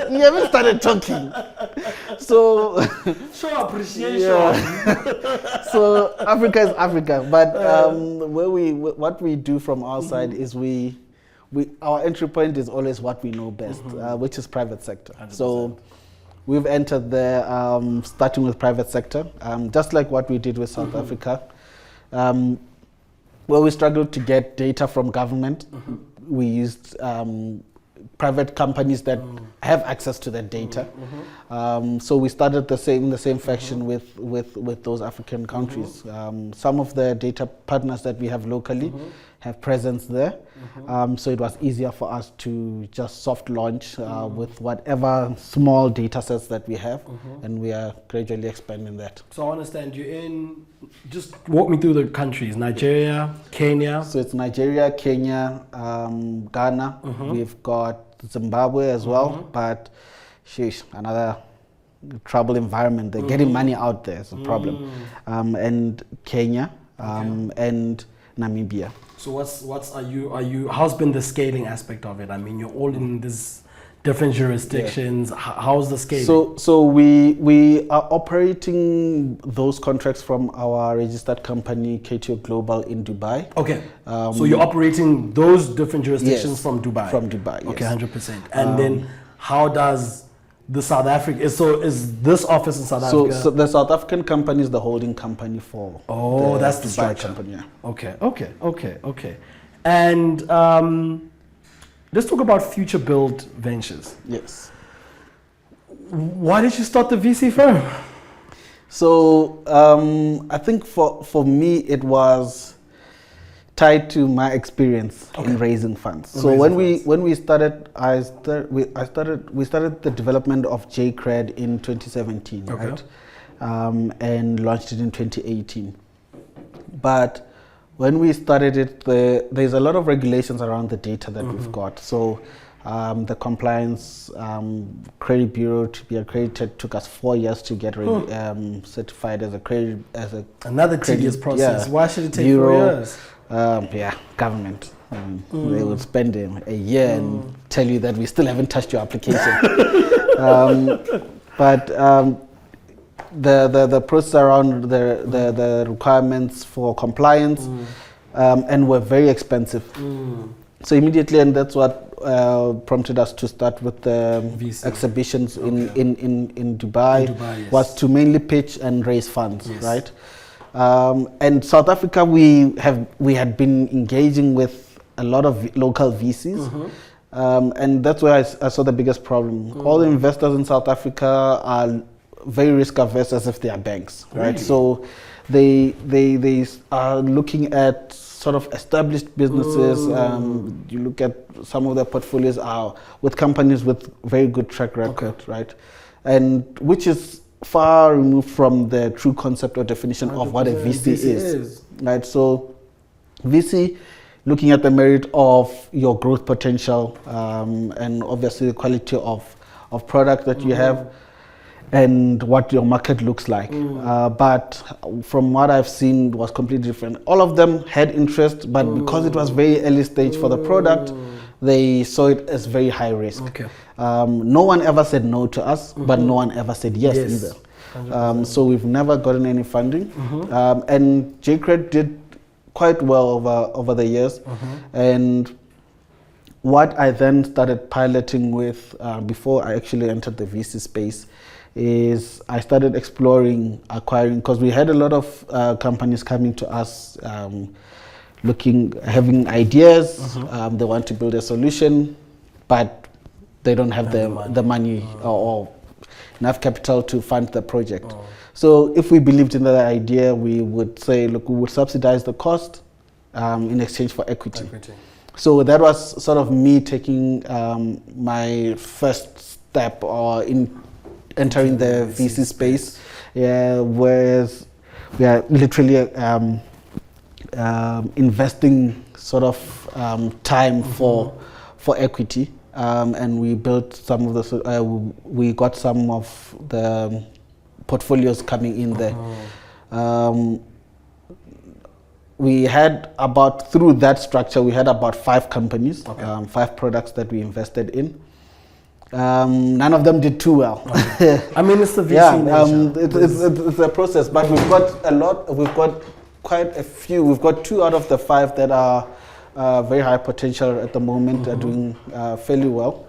you haven't started talking. So show appreciation. So Africa is Africa, but what we do from our side is our entry point is always what we know best, which is private sector. 100%. So we've entered there, starting with private sector, just like what we did with South Africa, where we struggled to get data from government. We used private companies that have access to that data. So we started the same fashion with those African countries. Some of the data partners that we have locally have presence there. So it was easier for us to just soft launch with whatever small data sets that we have, and we are gradually expanding that. So I understand just walk me through the countries: Nigeria, Kenya. So it's Nigeria, Kenya, Ghana. We've got Zimbabwe as well, but another trouble environment. They're getting money out there, it's a problem. And Kenya, and Namibia. So how's been the scaling aspect of it? I mean, you're all in these different jurisdictions. How's the scaling? So we are operating those contracts from our registered company KTO Global in Dubai. Okay. So you're operating those different jurisdictions from Dubai. From Dubai. Okay, 100%. And then how does the South Africa? Is this office in South Africa? So the South African company is the holding company for. That's the Dubai structure. Company. Yeah. Okay. And let's talk about future build ventures. Yes. Why did you start the VC firm? So I think for me it was tied to my experience in raising funds. So when we started, we started the development of JCred in 2017, right? And launched it in 2018. But when we started it, there's a lot of regulations around the data that we've got. So the compliance credit bureau to be accredited took us 4 years to get certified as another tedious process. Why should it take 4 years? Government. They would spend a year and tell you that we still haven't touched your application. But the process around the requirements for compliance and were very expensive. So immediately, and that's what prompted us to start with the exhibitions in Dubai, was to mainly pitch and raise funds, right? And South Africa, we had been engaging with a lot of local VCs, and that's where I saw the biggest problem. All the investors in South Africa are very risk averse, as if they are banks, right? So they are looking at sort of established businesses. You look at some of their portfolios are with companies with very good track record, right? And which is far removed from the true concept or definition of what a VC is, right? So VC, looking at the merit of your growth potential, and obviously the quality of product that you have, and what your market looks like. But from what I've seen, it was completely different. All of them had interest, but because it was very early stage for the product, they saw it as very high risk. Okay. No one ever said no to us, but no one ever said yes either. So we've never gotten any funding. And JCRED did quite well over the years. And what I then started piloting with before I actually entered the VC space is I started exploring acquiring, because we had a lot of companies coming to us having ideas. They want to build a solution, but they don't have the money or enough capital to fund the project. So if we believed in that idea, we would say, look, we would subsidize the cost in exchange for equity. So that was sort of me taking my first step or in entering the VC space, whereas we are literally investing sort of time for equity, and we built some of the we got some of the portfolios coming in there. We had through that structure, we had about 5 companies, 5 products that we invested in. None of them did too well. I mean, it's the VC it's a process, but we've got quite a few. We've got 2 out of the 5 that are very high potential at the moment, are doing fairly well,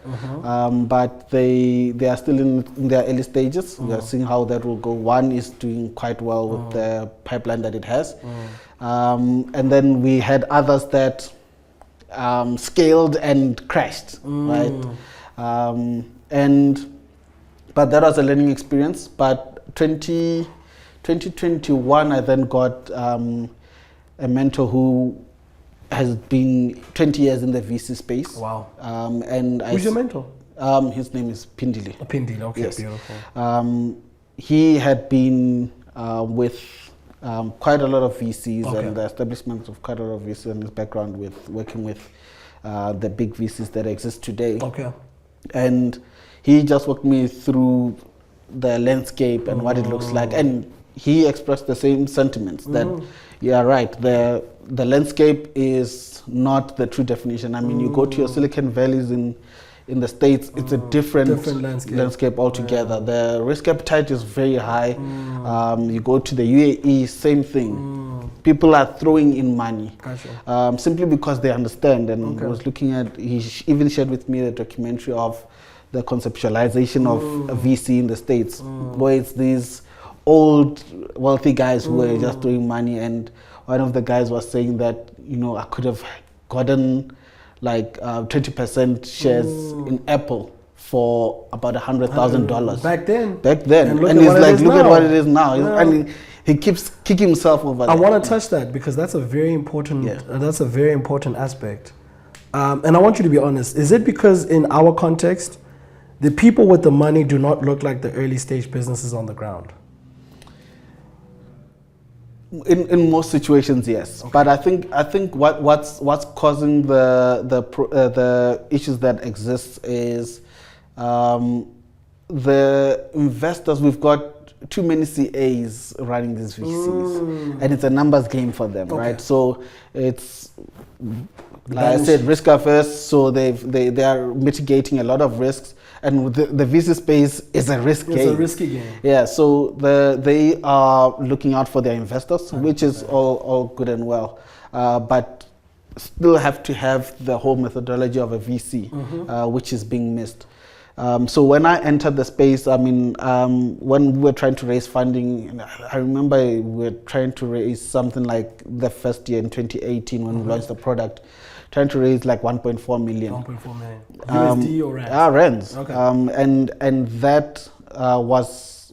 but they are still in their early stages. We are seeing how that will go. One is doing quite well with the pipeline that it has, and then we had others that scaled and crashed, right? But that was a learning experience. But 2021, I then got a mentor who has been 20 years in the VC space. Wow. Who's your mentor? His name is Pindili. Pindili, okay, yes. Beautiful. He had been with quite a lot of VCs and the establishment of quite a lot of VCs, and his background with working with the big VCs that exist today. Okay. And he just walked me through the landscape and what it looks like, and he expressed the same sentiments that right, the landscape is not the true definition. I mean, you go to your Silicon Valleys in the States, it's a different landscape altogether. The risk appetite is very high. You go to the UAE, same thing. People are throwing in money simply because they understand. And I was looking at, he even shared with me the documentary of the conceptualization of a VC in the States, where it's these old wealthy guys who were just throwing money. And one of the guys was saying that, I could have gotten like 20% shares in Apple for about $100,000 back then. And he's like, look at what it is now. And he keeps kicking himself over. I want to touch that because that's a very important. That's a very important aspect. And I want you to be honest. Is it because in our context, the people with the money do not look like the early stage businesses on the ground? In most situations, yes. But I think what's causing the issues that exist is the investors. We've got too many CAs running these VCs, and it's a numbers game for them, right? So it's, like I said, risk averse. So they are mitigating a lot of risks. And the VC space is a risk game. It's a risky game. Yeah, so they are looking out for their investors, which is all good and well, but still have to have the whole methodology of a VC, which is being missed. So when I entered the space, I mean, when we were trying to raise funding, I remember we were trying to raise something like the first year in 2018 when we launched the product, trying to raise like 1.4 million. 1.4 million. USD or rands? Rands. Okay. And that was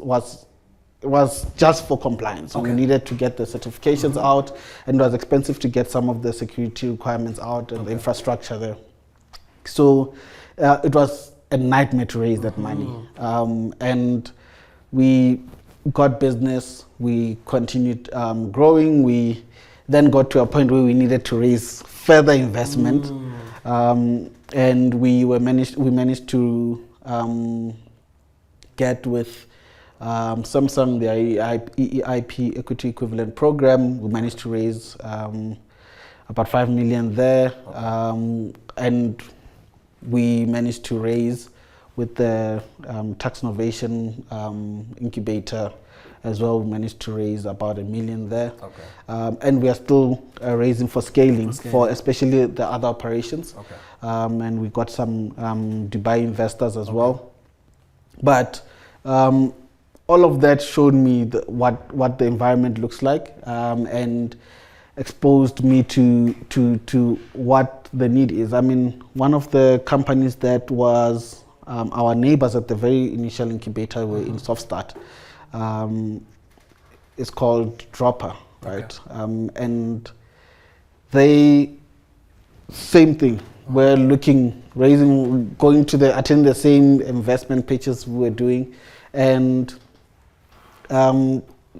just for compliance. We needed to get the certifications out, and it was expensive to get some of the security requirements out and the infrastructure there. So it was a nightmare to raise that money. And we got business, we continued growing, we then got to a point where we needed to raise further investment, and we managed to get with Samsung, the EIP Equity Equivalent Program, we managed to raise about 5 million there. And we managed to raise with the tax innovation incubator as well. We managed to raise about 1 million there. Okay. And we are still raising for scaling, for especially the other operations. Okay. And we got some Dubai investors as well. But all of that showed me what the environment looks like, and exposed me to what the need is. I mean, one of the companies that was our neighbors at the very initial incubator were in Soft Start. It's called Dropper, right? Okay. And they, same thing. We're going to attend the same investment pitches we were doing, and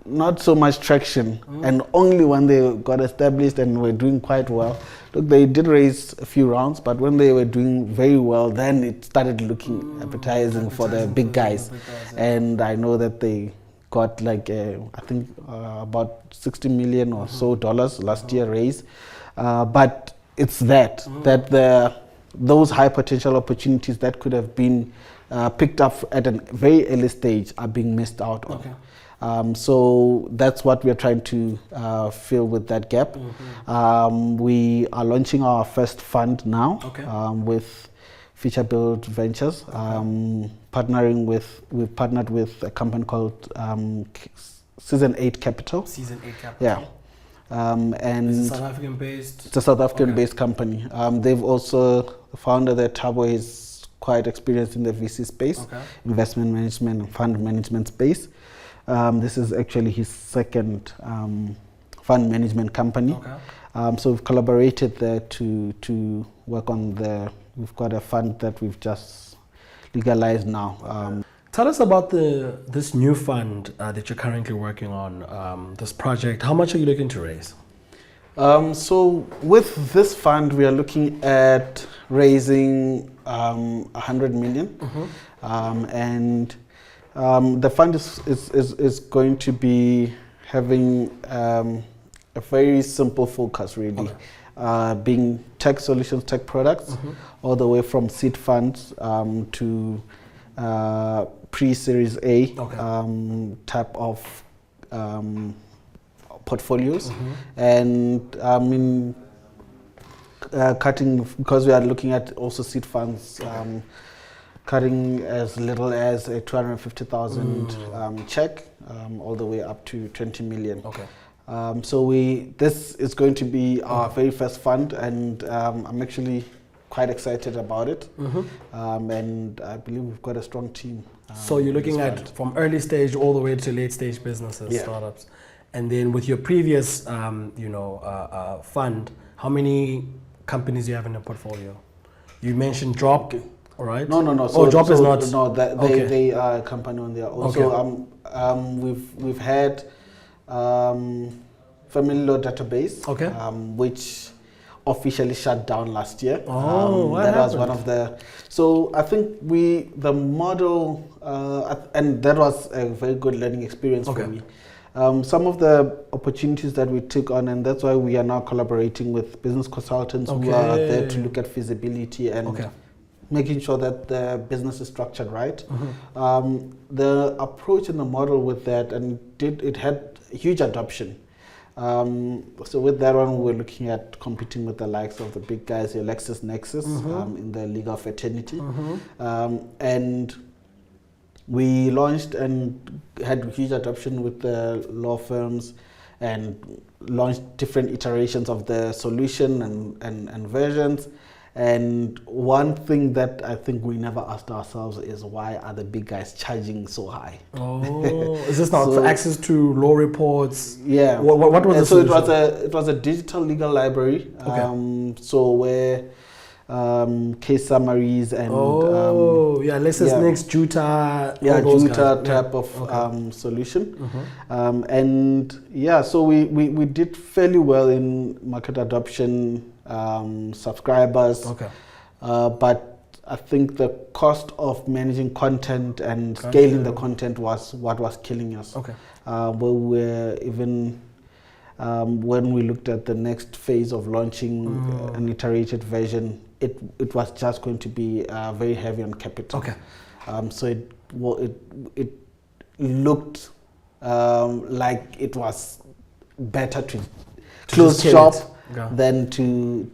not so much traction. And only when they got established and were doing quite well. Look, they did raise a few rounds, but when they were doing very well, then it started looking advertising for the big guys. And I know that they got like I think about 60 million or so dollars last year raised. But it's that those high potential opportunities that could have been picked up at a very early stage are being missed out on. Okay. So that's what we're trying to fill with that gap. We are launching our first fund now. Okay. With Future Build Ventures. We've partnered with a company called Season 8 Capital. Season 8 Capital. Yeah. And Is it South African based? It's a South African based company. They've also, the founder there, Thabo, is quite experienced in the VC space, investment management and fund management space. This is actually his second fund management company. So we've collaborated there to work on we've got a fund that we've just legalized now. Tell us about this new fund that you're currently working on, this project. How much are you looking to raise? So with this fund, we are looking at raising 100 million. And the fund is going to be having a very simple focus, really, being tech solutions, tech products, all the way from seed funds to pre-Series A type of portfolios. And I mean, cutting, because we are looking at also seed funds, cutting as little as a 250,000 check, all the way up to 20 million. So this is going to be our very first fund, and I'm actually quite excited about it. And I believe we've got a strong team. So you're looking at from early stage all the way to late stage businesses, startups. And then with your previous fund, how many companies do you have in the portfolio? You mentioned Drop. All right. No. So Drop is not. No, they are a company on there. Also, we've had Family Law Database, which officially shut down last year. That was one of the. So I think the model, and that was a very good learning experience for me. Some of the opportunities that we took on, and that's why we are now collaborating with business consultants who are there to look at feasibility and making sure that the business is structured right. The approach and the model with that, and it had huge adoption. So with that one, we're looking at competing with the likes of the big guys, your LexisNexis, in the legal fraternity. And we launched and had huge adoption with the law firms, and launched different iterations of the solution and versions. And one thing that I think we never asked ourselves is, why are the big guys charging so high? Is this not for access to law reports? Yeah. What was the solution? It was a digital legal library. So where case summaries and LexisNexis, Juta, Juta type of solution. So we did fairly well in market adoption, subscribers, but I think the cost of managing content and scaling the content was what was killing us. Okay. Where we were even when we looked at the next phase of launching an iterated version, it was just going to be very heavy on capital. Okay. So it looked like it was better to close shop than to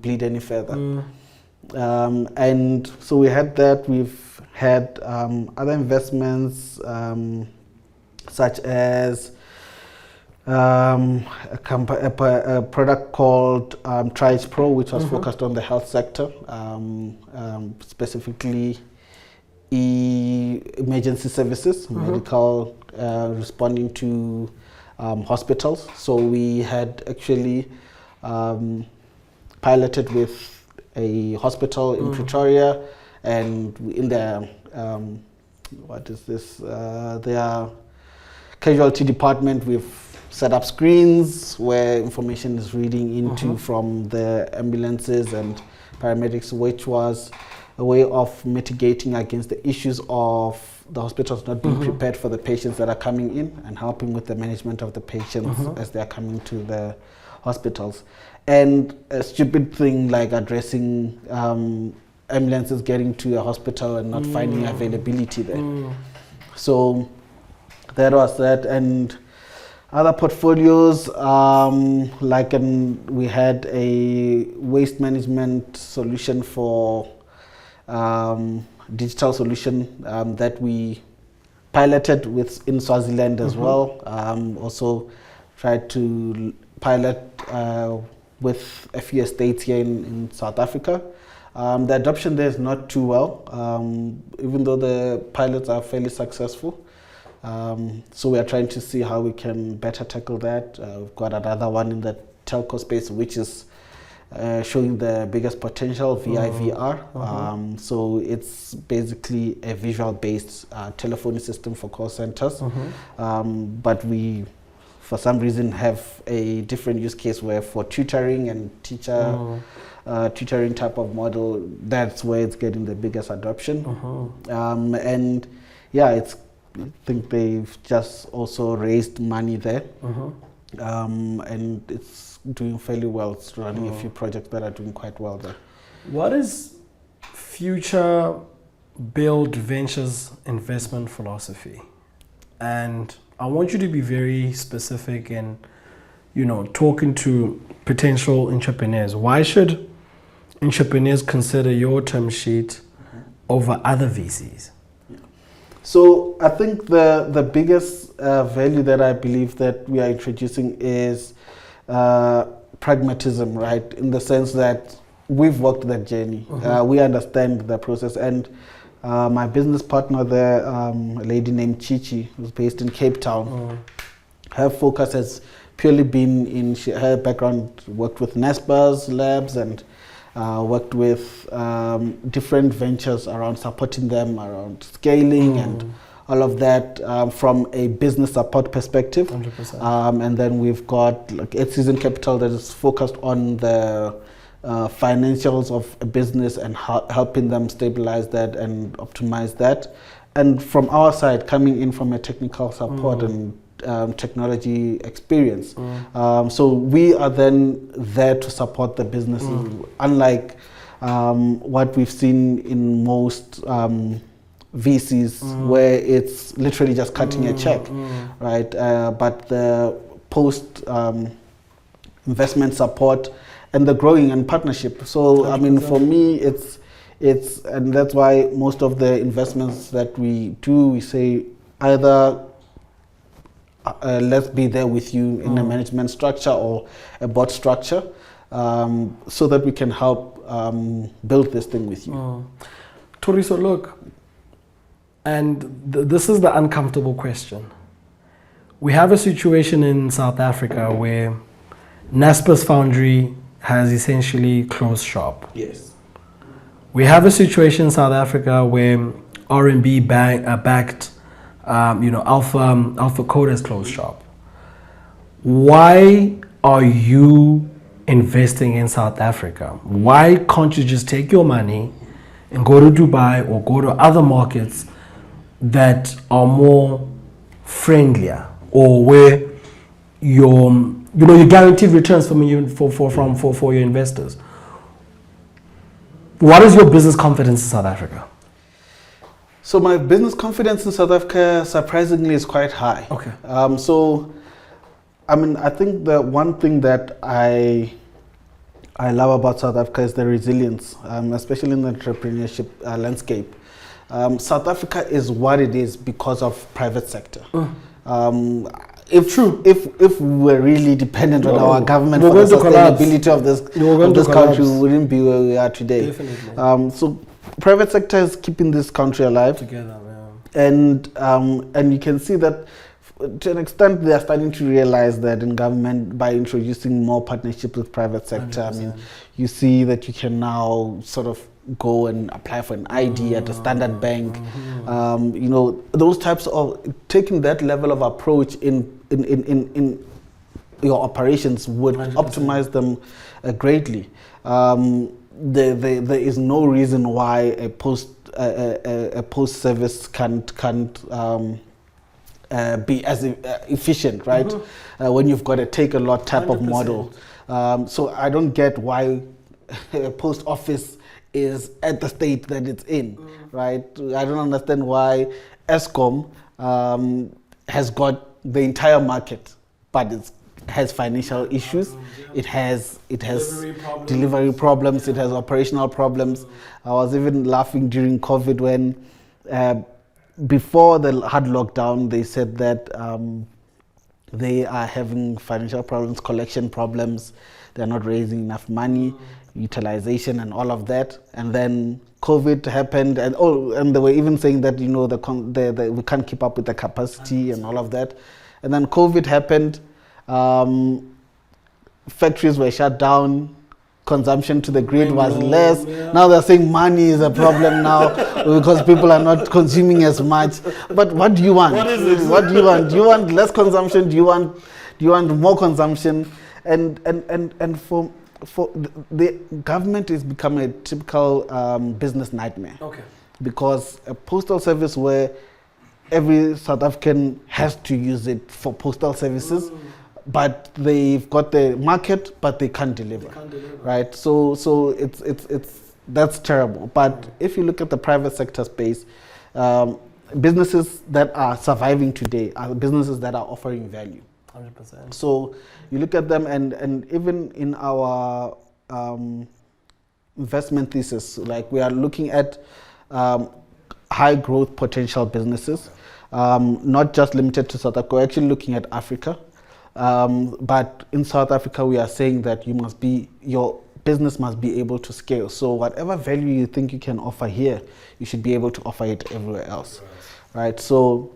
bleed any further. And so we had that. We've had other investments such as a product called Trice Pro, which was focused on the health sector, specifically emergency services, medical, responding to hospitals. So we had actually piloted with a hospital in Pretoria, and in their their casualty department, we've set up screens where information is reading into from the ambulances and paramedics, which was a way of mitigating against the issues of the hospitals not being prepared for the patients that are coming in, and helping with the management of the patients as they are coming to the hospitals. And a stupid thing like addressing ambulances getting to a hospital and not finding availability there. So that was that. And other portfolios, we had a waste management solution for digital solution that we piloted in Swaziland as well. Also tried to pilot with a few estates here in South Africa. The adoption there is not too well, even though the pilots are fairly successful. So we are trying to see how we can better tackle that. We've got another one in the telco space, which is showing the biggest potential, VIVR. So it's basically a visual-based telephony system for call centers. But we, for some reason, have a different use case where for tutoring and tutoring type of model, that's where it's getting the biggest adoption. And yeah, I think they've just also raised money there. And it's doing fairly well. It's running a few projects that are doing quite well there. What is future Build Ventures investment philosophy? And I want you to be very specific in, talking to potential entrepreneurs. Why should entrepreneurs consider your term sheet over other VCs? So I think the biggest value that I believe that we are introducing is pragmatism, right? In the sense that we've walked that journey. We understand the process. And my business partner there, a lady named Chichi, who's based in Cape Town, her focus has purely been in her background, worked with Naspers labs and worked with different ventures around supporting them, around scaling and all of that from a business support perspective. 100%. And then we've got like 8 Season Capital that is focused on the financials of a business and helping them stabilize that and optimize that. And from our side, coming in from a technical support and technology experience. So we are then there to support the businesses, unlike what we've seen in most VCs where it's literally just cutting a check, right? But the post investment support and the growing and partnership. So 100%. I mean, for me, it's and that's why most of the investments that we do, we say either let's be there with you in a management structure or a board structure, so that we can help build this thing with you. Thoriso, look, and this is the uncomfortable question. We have a situation in South Africa where Naspers Foundry has essentially closed shop. Yes. We have a situation in South Africa where RMB backed Alpha Code has closed shop. Why are you investing in South Africa? Why can't you just take your money, and go to Dubai or go to other markets that are more friendlier, or where you guaranteed returns for your investors. What is your business confidence in South Africa? So my business confidence in South Africa, surprisingly, is quite high. Okay. I think the one thing that I love about South Africa is the resilience, especially in the entrepreneurship landscape. South Africa is what it is because of private sector. If we were really dependent on our government for the sustainability of this country, we wouldn't be where we are today. Definitely. So private sector is keeping this country alive Together, and you can see that to an extent they are starting to realize that in government, by introducing more partnerships with private sector. 100%. You see that you can now sort of go and apply for an ID at a standard bank. Those types of taking that level of approach in your operations would 100%. optimize them greatly. There is no reason why a post service can't be as efficient, right? When you've got a take a lot type 100%. Of model. So I don't get why a post office is at the state that it's in, right? I don't understand why ESCOM has got the entire market, but it has financial issues. It has delivery problems. It has operational problems. I was even laughing during COVID when before the hard lockdown, they said that they are having financial problems, collection problems. They're not raising enough money, utilization and all of that. And then COVID happened, and they were even saying that we can't keep up with the capacity and all of that. And then COVID happened. Factories were shut down. Consumption to the grid was less. Yeah. Now they're saying money is a problem now because people are not consuming as much. But what do you want? What do you want? Do you want less consumption? Do you want more consumption? And for the government is becoming a typical business nightmare. Okay. Because a postal service where every South African has to use it for postal services. But they've got the market, but they can't deliver. Right? So it's that's terrible. But if you look at the private sector space, businesses that are surviving today are businesses that are offering value. 100%. So you look at them, and even in our investment thesis, like we are looking at high growth potential businesses, not just limited to South Africa. We're actually looking at Africa. But in South Africa, we are saying that your business must be able to scale. So whatever value you think you can offer here, you should be able to offer it everywhere else, right? So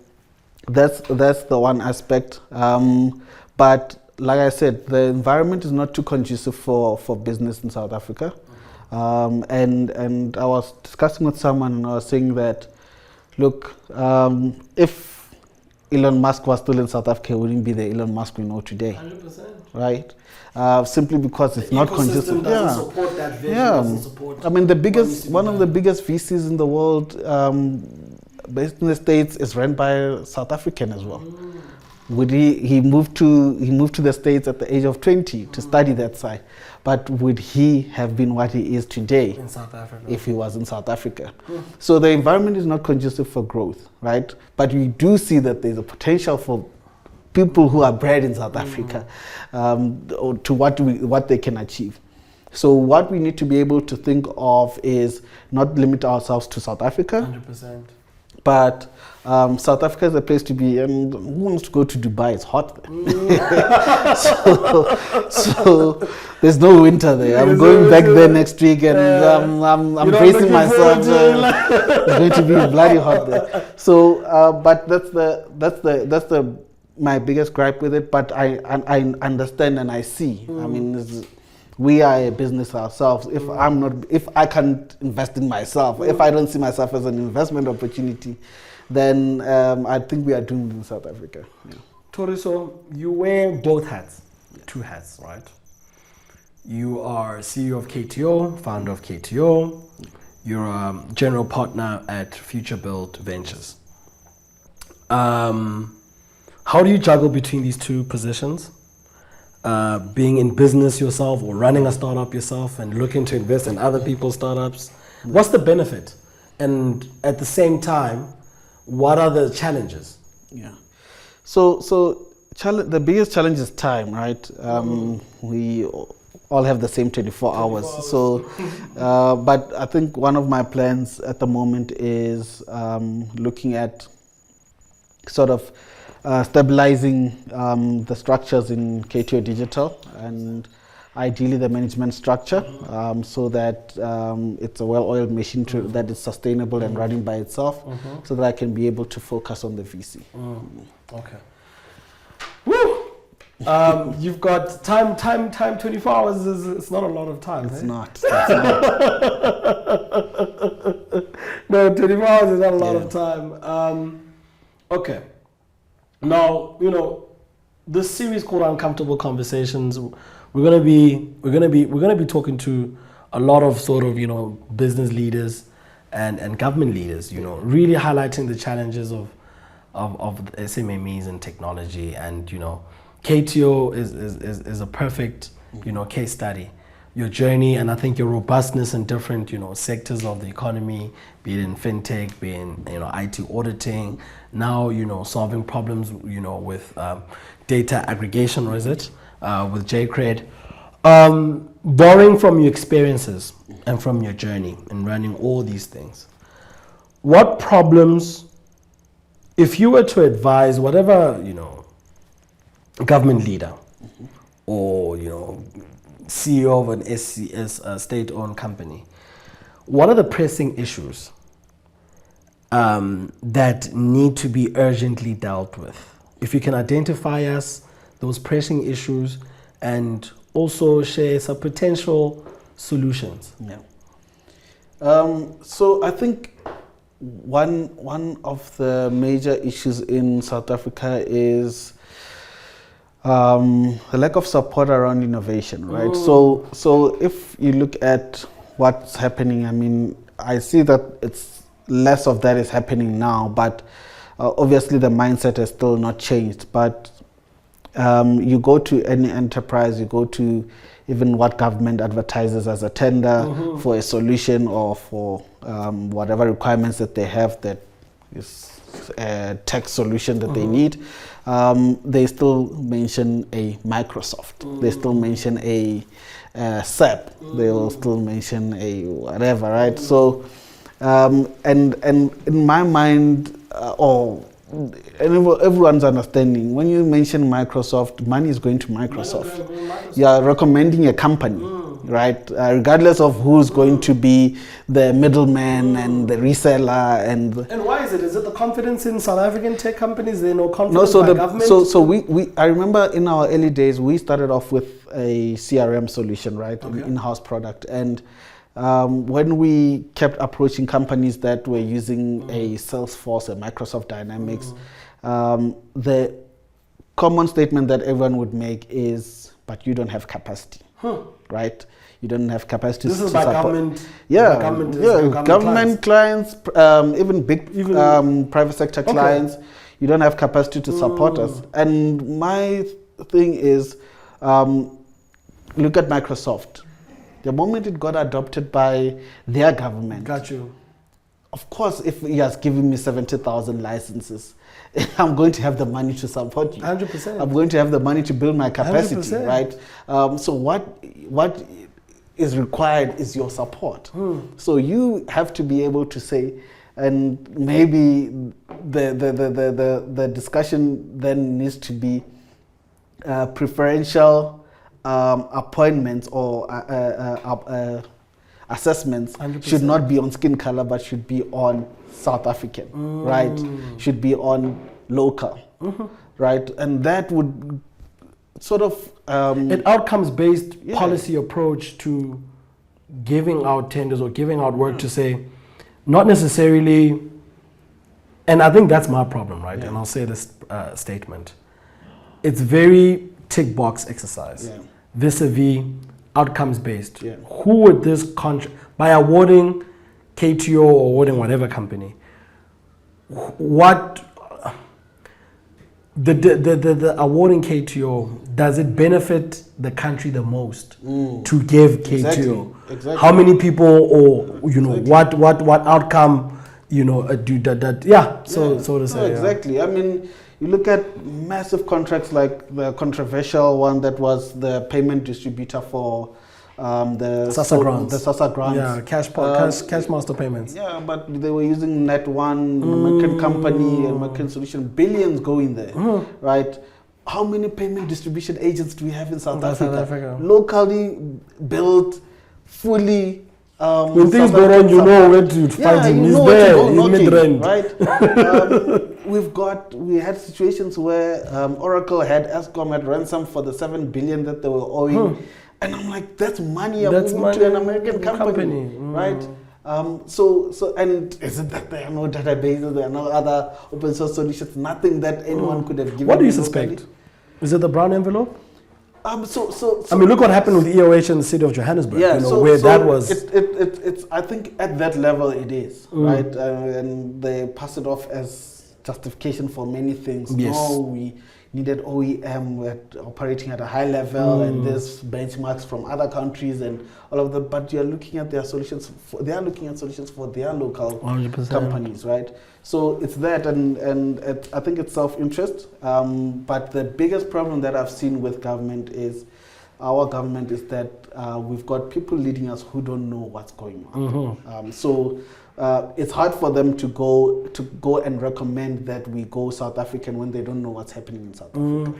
that's the one aspect. But like I said, the environment is not too conducive for business in South Africa. And I was discussing with someone, and I was saying that, look, if Elon Musk was still in South Africa, it wouldn't be the Elon Musk we know today. 100%. Right? Simply because it's not conducive. Doesn't support that vision, doesn't support one of the biggest VCs in the world, based in the States, is run by a South African as well. Would he moved to the States at the age of 20 to study that side. But would he have been what he is today in South Africa if he was in South Africa? So the environment is not conducive for growth, right? But we do see that there's a potential for people who are bred in South Africa to what they can achieve. So what we need to be able to think of is not limit ourselves to South Africa. 100%. But South Africa is a place to be, and who wants to go to Dubai? It's hot there. so there's no winter there. I'm going back there next week, and I'm bracing myself. It's going to be bloody hot there. So, but that's my biggest gripe with it. But I understand and I see. I mean, we are a business ourselves. If I can't invest in myself, if I don't see myself as an investment opportunity, then I think we are doomed in South Africa. Yeah. Thoriso, you wear both hats, two hats, right? You are CEO of KTO, founder of KTO. You're a general partner at Future Build Ventures. How do you juggle between these two positions? Being in business yourself or running a startup yourself and looking to invest in other people's startups. What's the benefit? And at the same time, what are the challenges? Yeah. So the biggest challenge is time, right? We all have the same 24 hours. So, but I think one of my plans at the moment is looking at sort of stabilizing the structures in KTO Digital and ideally the management structure so that it's a well-oiled machine that is sustainable and running by itself so that I can be able to focus on the VC. Okay. Woo! You've got time, 24 hours it's not a lot of time. It's not. No, 24 hours is not a lot of time. Okay. Now, this series called Uncomfortable Conversations, we're gonna be talking to a lot of sort of, business leaders and government leaders, really highlighting the challenges of SMMEs and technology, and KTO is a perfect case study. Your journey, and I think your robustness in different sectors of the economy, be it in fintech, be it in IT auditing, now solving problems with data aggregation, or is it with JCred, borrowing from your experiences and from your journey in running all these things. What problems, if you were to advise whatever government leader or CEO of an SCS state-owned company, what are the pressing issues that need to be urgently dealt with? If you can identify us those pressing issues and also share some potential solutions. Yeah. So I think one of the major issues in South Africa is the lack of support around innovation, right? So if you look at what's happening, I mean, I see that it's less of that is happening now, but obviously the mindset has still not changed. But you go to any enterprise, you go to even what government advertises as a tender for a solution or for whatever requirements that they have, that is a tech solution that they need, they still mention a Microsoft. They still mention a SAP. They will still mention a whatever, right? So, and in my mind, everyone's understanding, when you mention Microsoft, money is going to Microsoft. You are recommending a company, right? Regardless of who's going to be the middleman and the reseller and why is it? Is it the confidence in South African tech companies? They no confidence by government? So we I remember in our early days we started off with a CRM solution, right? An in-house product, and when we kept approaching companies that were using a Salesforce, a Microsoft Dynamics, the common statement that everyone would make is, but you don't have capacity, right? You don't have capacity. This is by government. Yeah, government clients, even big private sector clients. You don't have capacity to support us. And my thing is, look at Microsoft. The moment it got adopted by their government. Got you. Of course, if he has given me 70,000 licenses, I'm going to have the money to support you. 100%. I'm going to have the money to build my capacity, 100%. right? So what is required is your support. So you have to be able to say, and maybe the discussion then needs to be preferential appointments or assessments 100%. should not be on skin color, but should be on South African, right? Should be on local, right? And that would sort of an outcomes-based policy approach to giving out tenders or giving out work to say, not necessarily, and I think that's my problem, right? And I'll say this statement. It's very tick box exercise vis-a-vis outcomes based. Who would this by awarding KTO or awarding whatever company, what the awarding KTO, does it benefit the country the most to give KTO? Exactly. How many people, or you know, what outcome, you know, do that? Yeah. So to say. Exactly. Yeah. I mean, you look at massive contracts like the controversial one that was the payment distributor for the SASSA grants. The SASSA grants. Yeah, cash master payments. Yeah, but they were using Net1, an American company, American solution, billions going there, right? How many payment distribution agents do we have in South Africa? Locally built, fully. When things go wrong, you know where to find him. He's there in mid-range, right? We had situations where Oracle had Eskom at ransom for the 7 billion that they were owing. And I'm like, that's money to an American company. Right? And is it that there are no databases, there are no other open source solutions, nothing that anyone could have given? What do you suspect? Is it the brown envelope? I mean, look what happened with EOH in the city of Johannesburg. Yeah, that was. It's. I think at that level it is right, and they pass it off as justification for many things. Yes. No, we needed OEM operating at a high level, and there's benchmarks from other countries and all of that. But you're looking at their solutions. They are looking at solutions for their local 100%. companies, right? So it's that, and I think it's self-interest. But the biggest problem that I've seen with our government is that we've got people leading us who don't know what's going on. So it's hard for them to go and recommend that we go South African when they don't know what's happening in South Africa.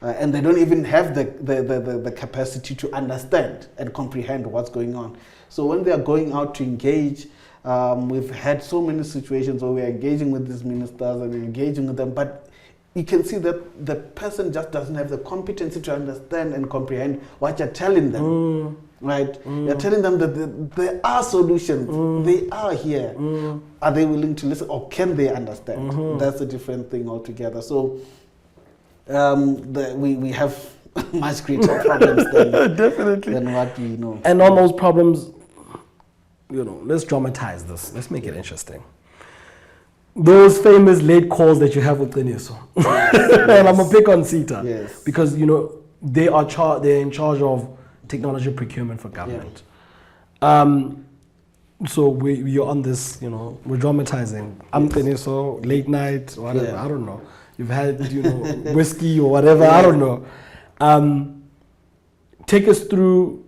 And they don't even have the capacity to understand and comprehend what's going on. So when they are going out to engage, we've had so many situations where we're engaging with these ministers and engaging with them, but you can see that the person just doesn't have the competency to understand and comprehend what you're telling them. Right? You're telling them that there are solutions. They are here. Are they willing to listen, or can they understand? That's a different thing altogether. So we have much greater problems than what we know. And on those problems, you know, let's dramatize this. Let's make it interesting. Those famous late calls that you have with Thoriso. And I'm gonna pick on CETA. Yes. Because, you know, they're in charge of technology procurement for government. So we're on this, you know, we're dramatizing. I'm Thoriso, late night, whatever, I don't know. You've had, you know, whiskey or whatever, I don't know. Take us through,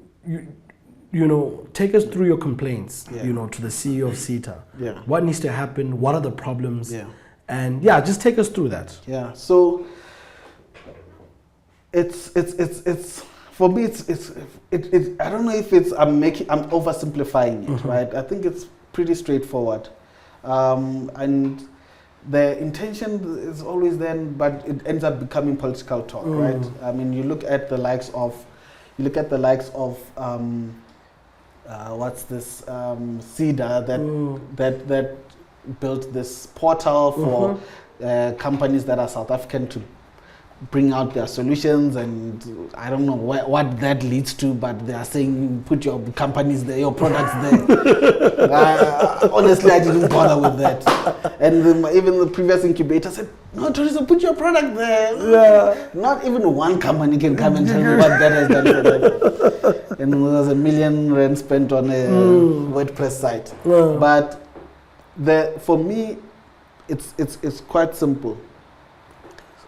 take us through your complaints, you know, to the CEO of CETA. Yeah. What needs to happen? What are the problems? Yeah. And just take us through that. Yeah. So it's for me, I don't know if I'm oversimplifying it, right? I think it's pretty straightforward, and the intention is always then, but it ends up becoming political talk, right? I mean, you look at the likes of, what's this, CEDA that built this portal for companies that are South African to bring out their solutions, and I don't know what that leads to, but they are saying put your companies there, your products there. Honestly, I didn't bother with that. And even the previous incubator said, no, Thoriso, put your product there. Yeah. Not even one company can come and tell me what that has done for them. And there was R1 million spent on a WordPress site. Yeah. But for me, it's quite simple.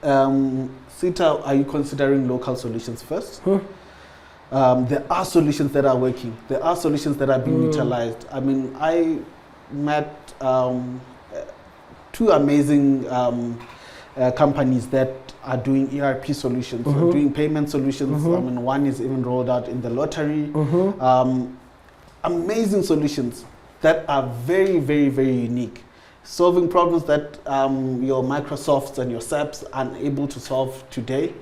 CETA, are you considering local solutions first? There are solutions that are working. There are solutions that are being utilized. I mean, I met two amazing companies that are doing ERP solutions, doing payment solutions. I mean, one is even rolled out in the lottery. Amazing solutions that are very, very, very unique. Solving problems that your Microsofts and your SAPs are unable to solve today.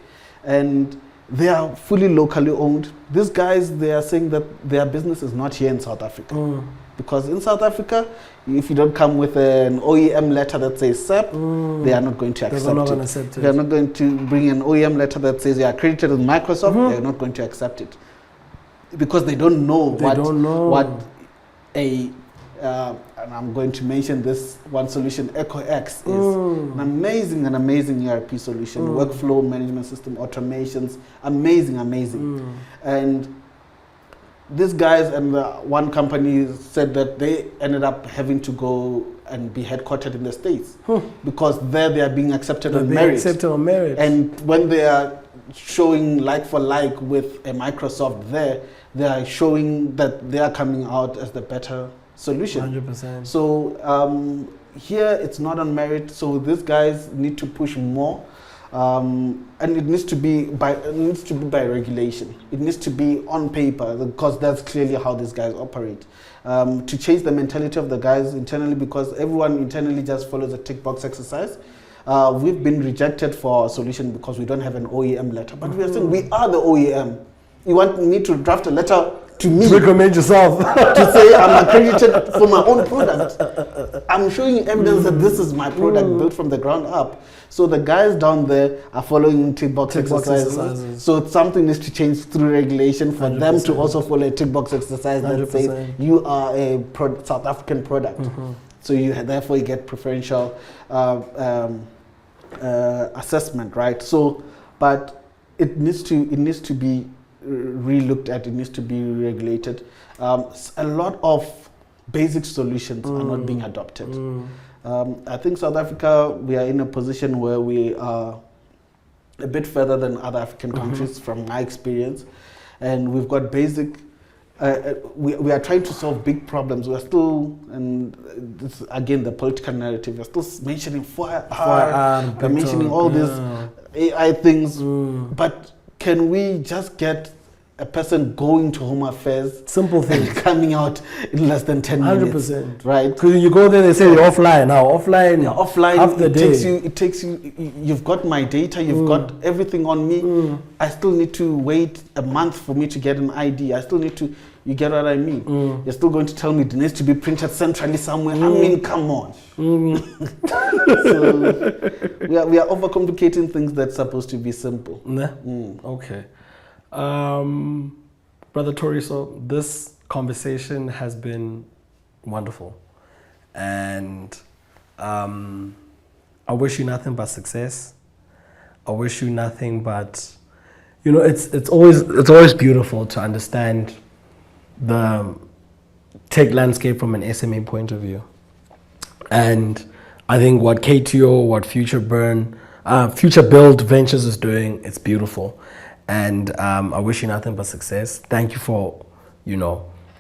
And they are fully locally owned. These guys, they are saying that their business is not here in South Africa. Because in South Africa, if you don't come with an OEM letter that says SAP, they are not going to accept it. They are not going to bring an OEM letter that says you are accredited with Microsoft, they are not going to accept it. Because they don't know what a and I'm going to mention this one solution, EcoX, is an amazing ERP solution, workflow management system, automations, amazing. And these guys and the one company said that they ended up having to go and be headquartered in the States because there they are being accepted on merit. And when they are showing like for like with a Microsoft there, they are showing that they are coming out as the better solution. 100%. So here it's not on merit, so these guys need to push more. And it needs to be by regulation. It needs to be on paper because that's clearly how these guys operate. To change the mentality of the guys internally, because everyone internally just follows a tick box exercise. We've been rejected for a solution because we don't have an OEM letter, but we are saying we are the OEM. You want me to draft a letter to me? Recommend yourself. To say I'm accredited for my own product. I'm showing you evidence that this is my product built from the ground up. So the guys down there are following tick box exercises. So something needs to change through regulation for 100%. Them to also follow a tick box exercise that says you are a South African product. So therefore you get preferential assessment, right? So, but it needs to be re-looked at. It needs to be regulated. A lot of basic solutions are not being adopted. I think South Africa, we are in a position where we are a bit further than other African countries from my experience, and we've got basic. We are trying to solve big problems. We are still, and this, again, the political narrative. We're still mentioning we're mentioning all these AI things, but can we just get a person going to Home Affairs, simple thing, coming out in less than 10 minutes, 100%, right? Because you go there, they say you're offline now. Offline, half the day. It takes you. You've got my data. You've got everything on me. I still need to wait a month for me to get an ID. I still need to. You get what I mean? You're still going to tell me it needs to be printed centrally somewhere. I mean, come on. So we are overcomplicating things that's supposed to be simple. Okay. Brother Thoriso, this conversation has been wonderful, and I wish you nothing but success. I wish you nothing but, it's always beautiful to understand the tech landscape from an SME point of view, and I think what KTO, what Future Build Ventures is doing, it's beautiful. And I wish you nothing but success. Thank you for,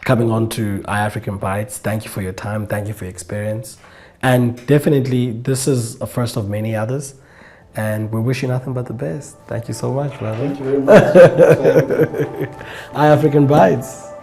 coming on to iAfrikan BYTES. Thank you for your time. Thank you for your experience. And definitely, this is a first of many others. And we wish you nothing but the best. Thank you so much, brother. Thank you very much. iAfrikan BYTES.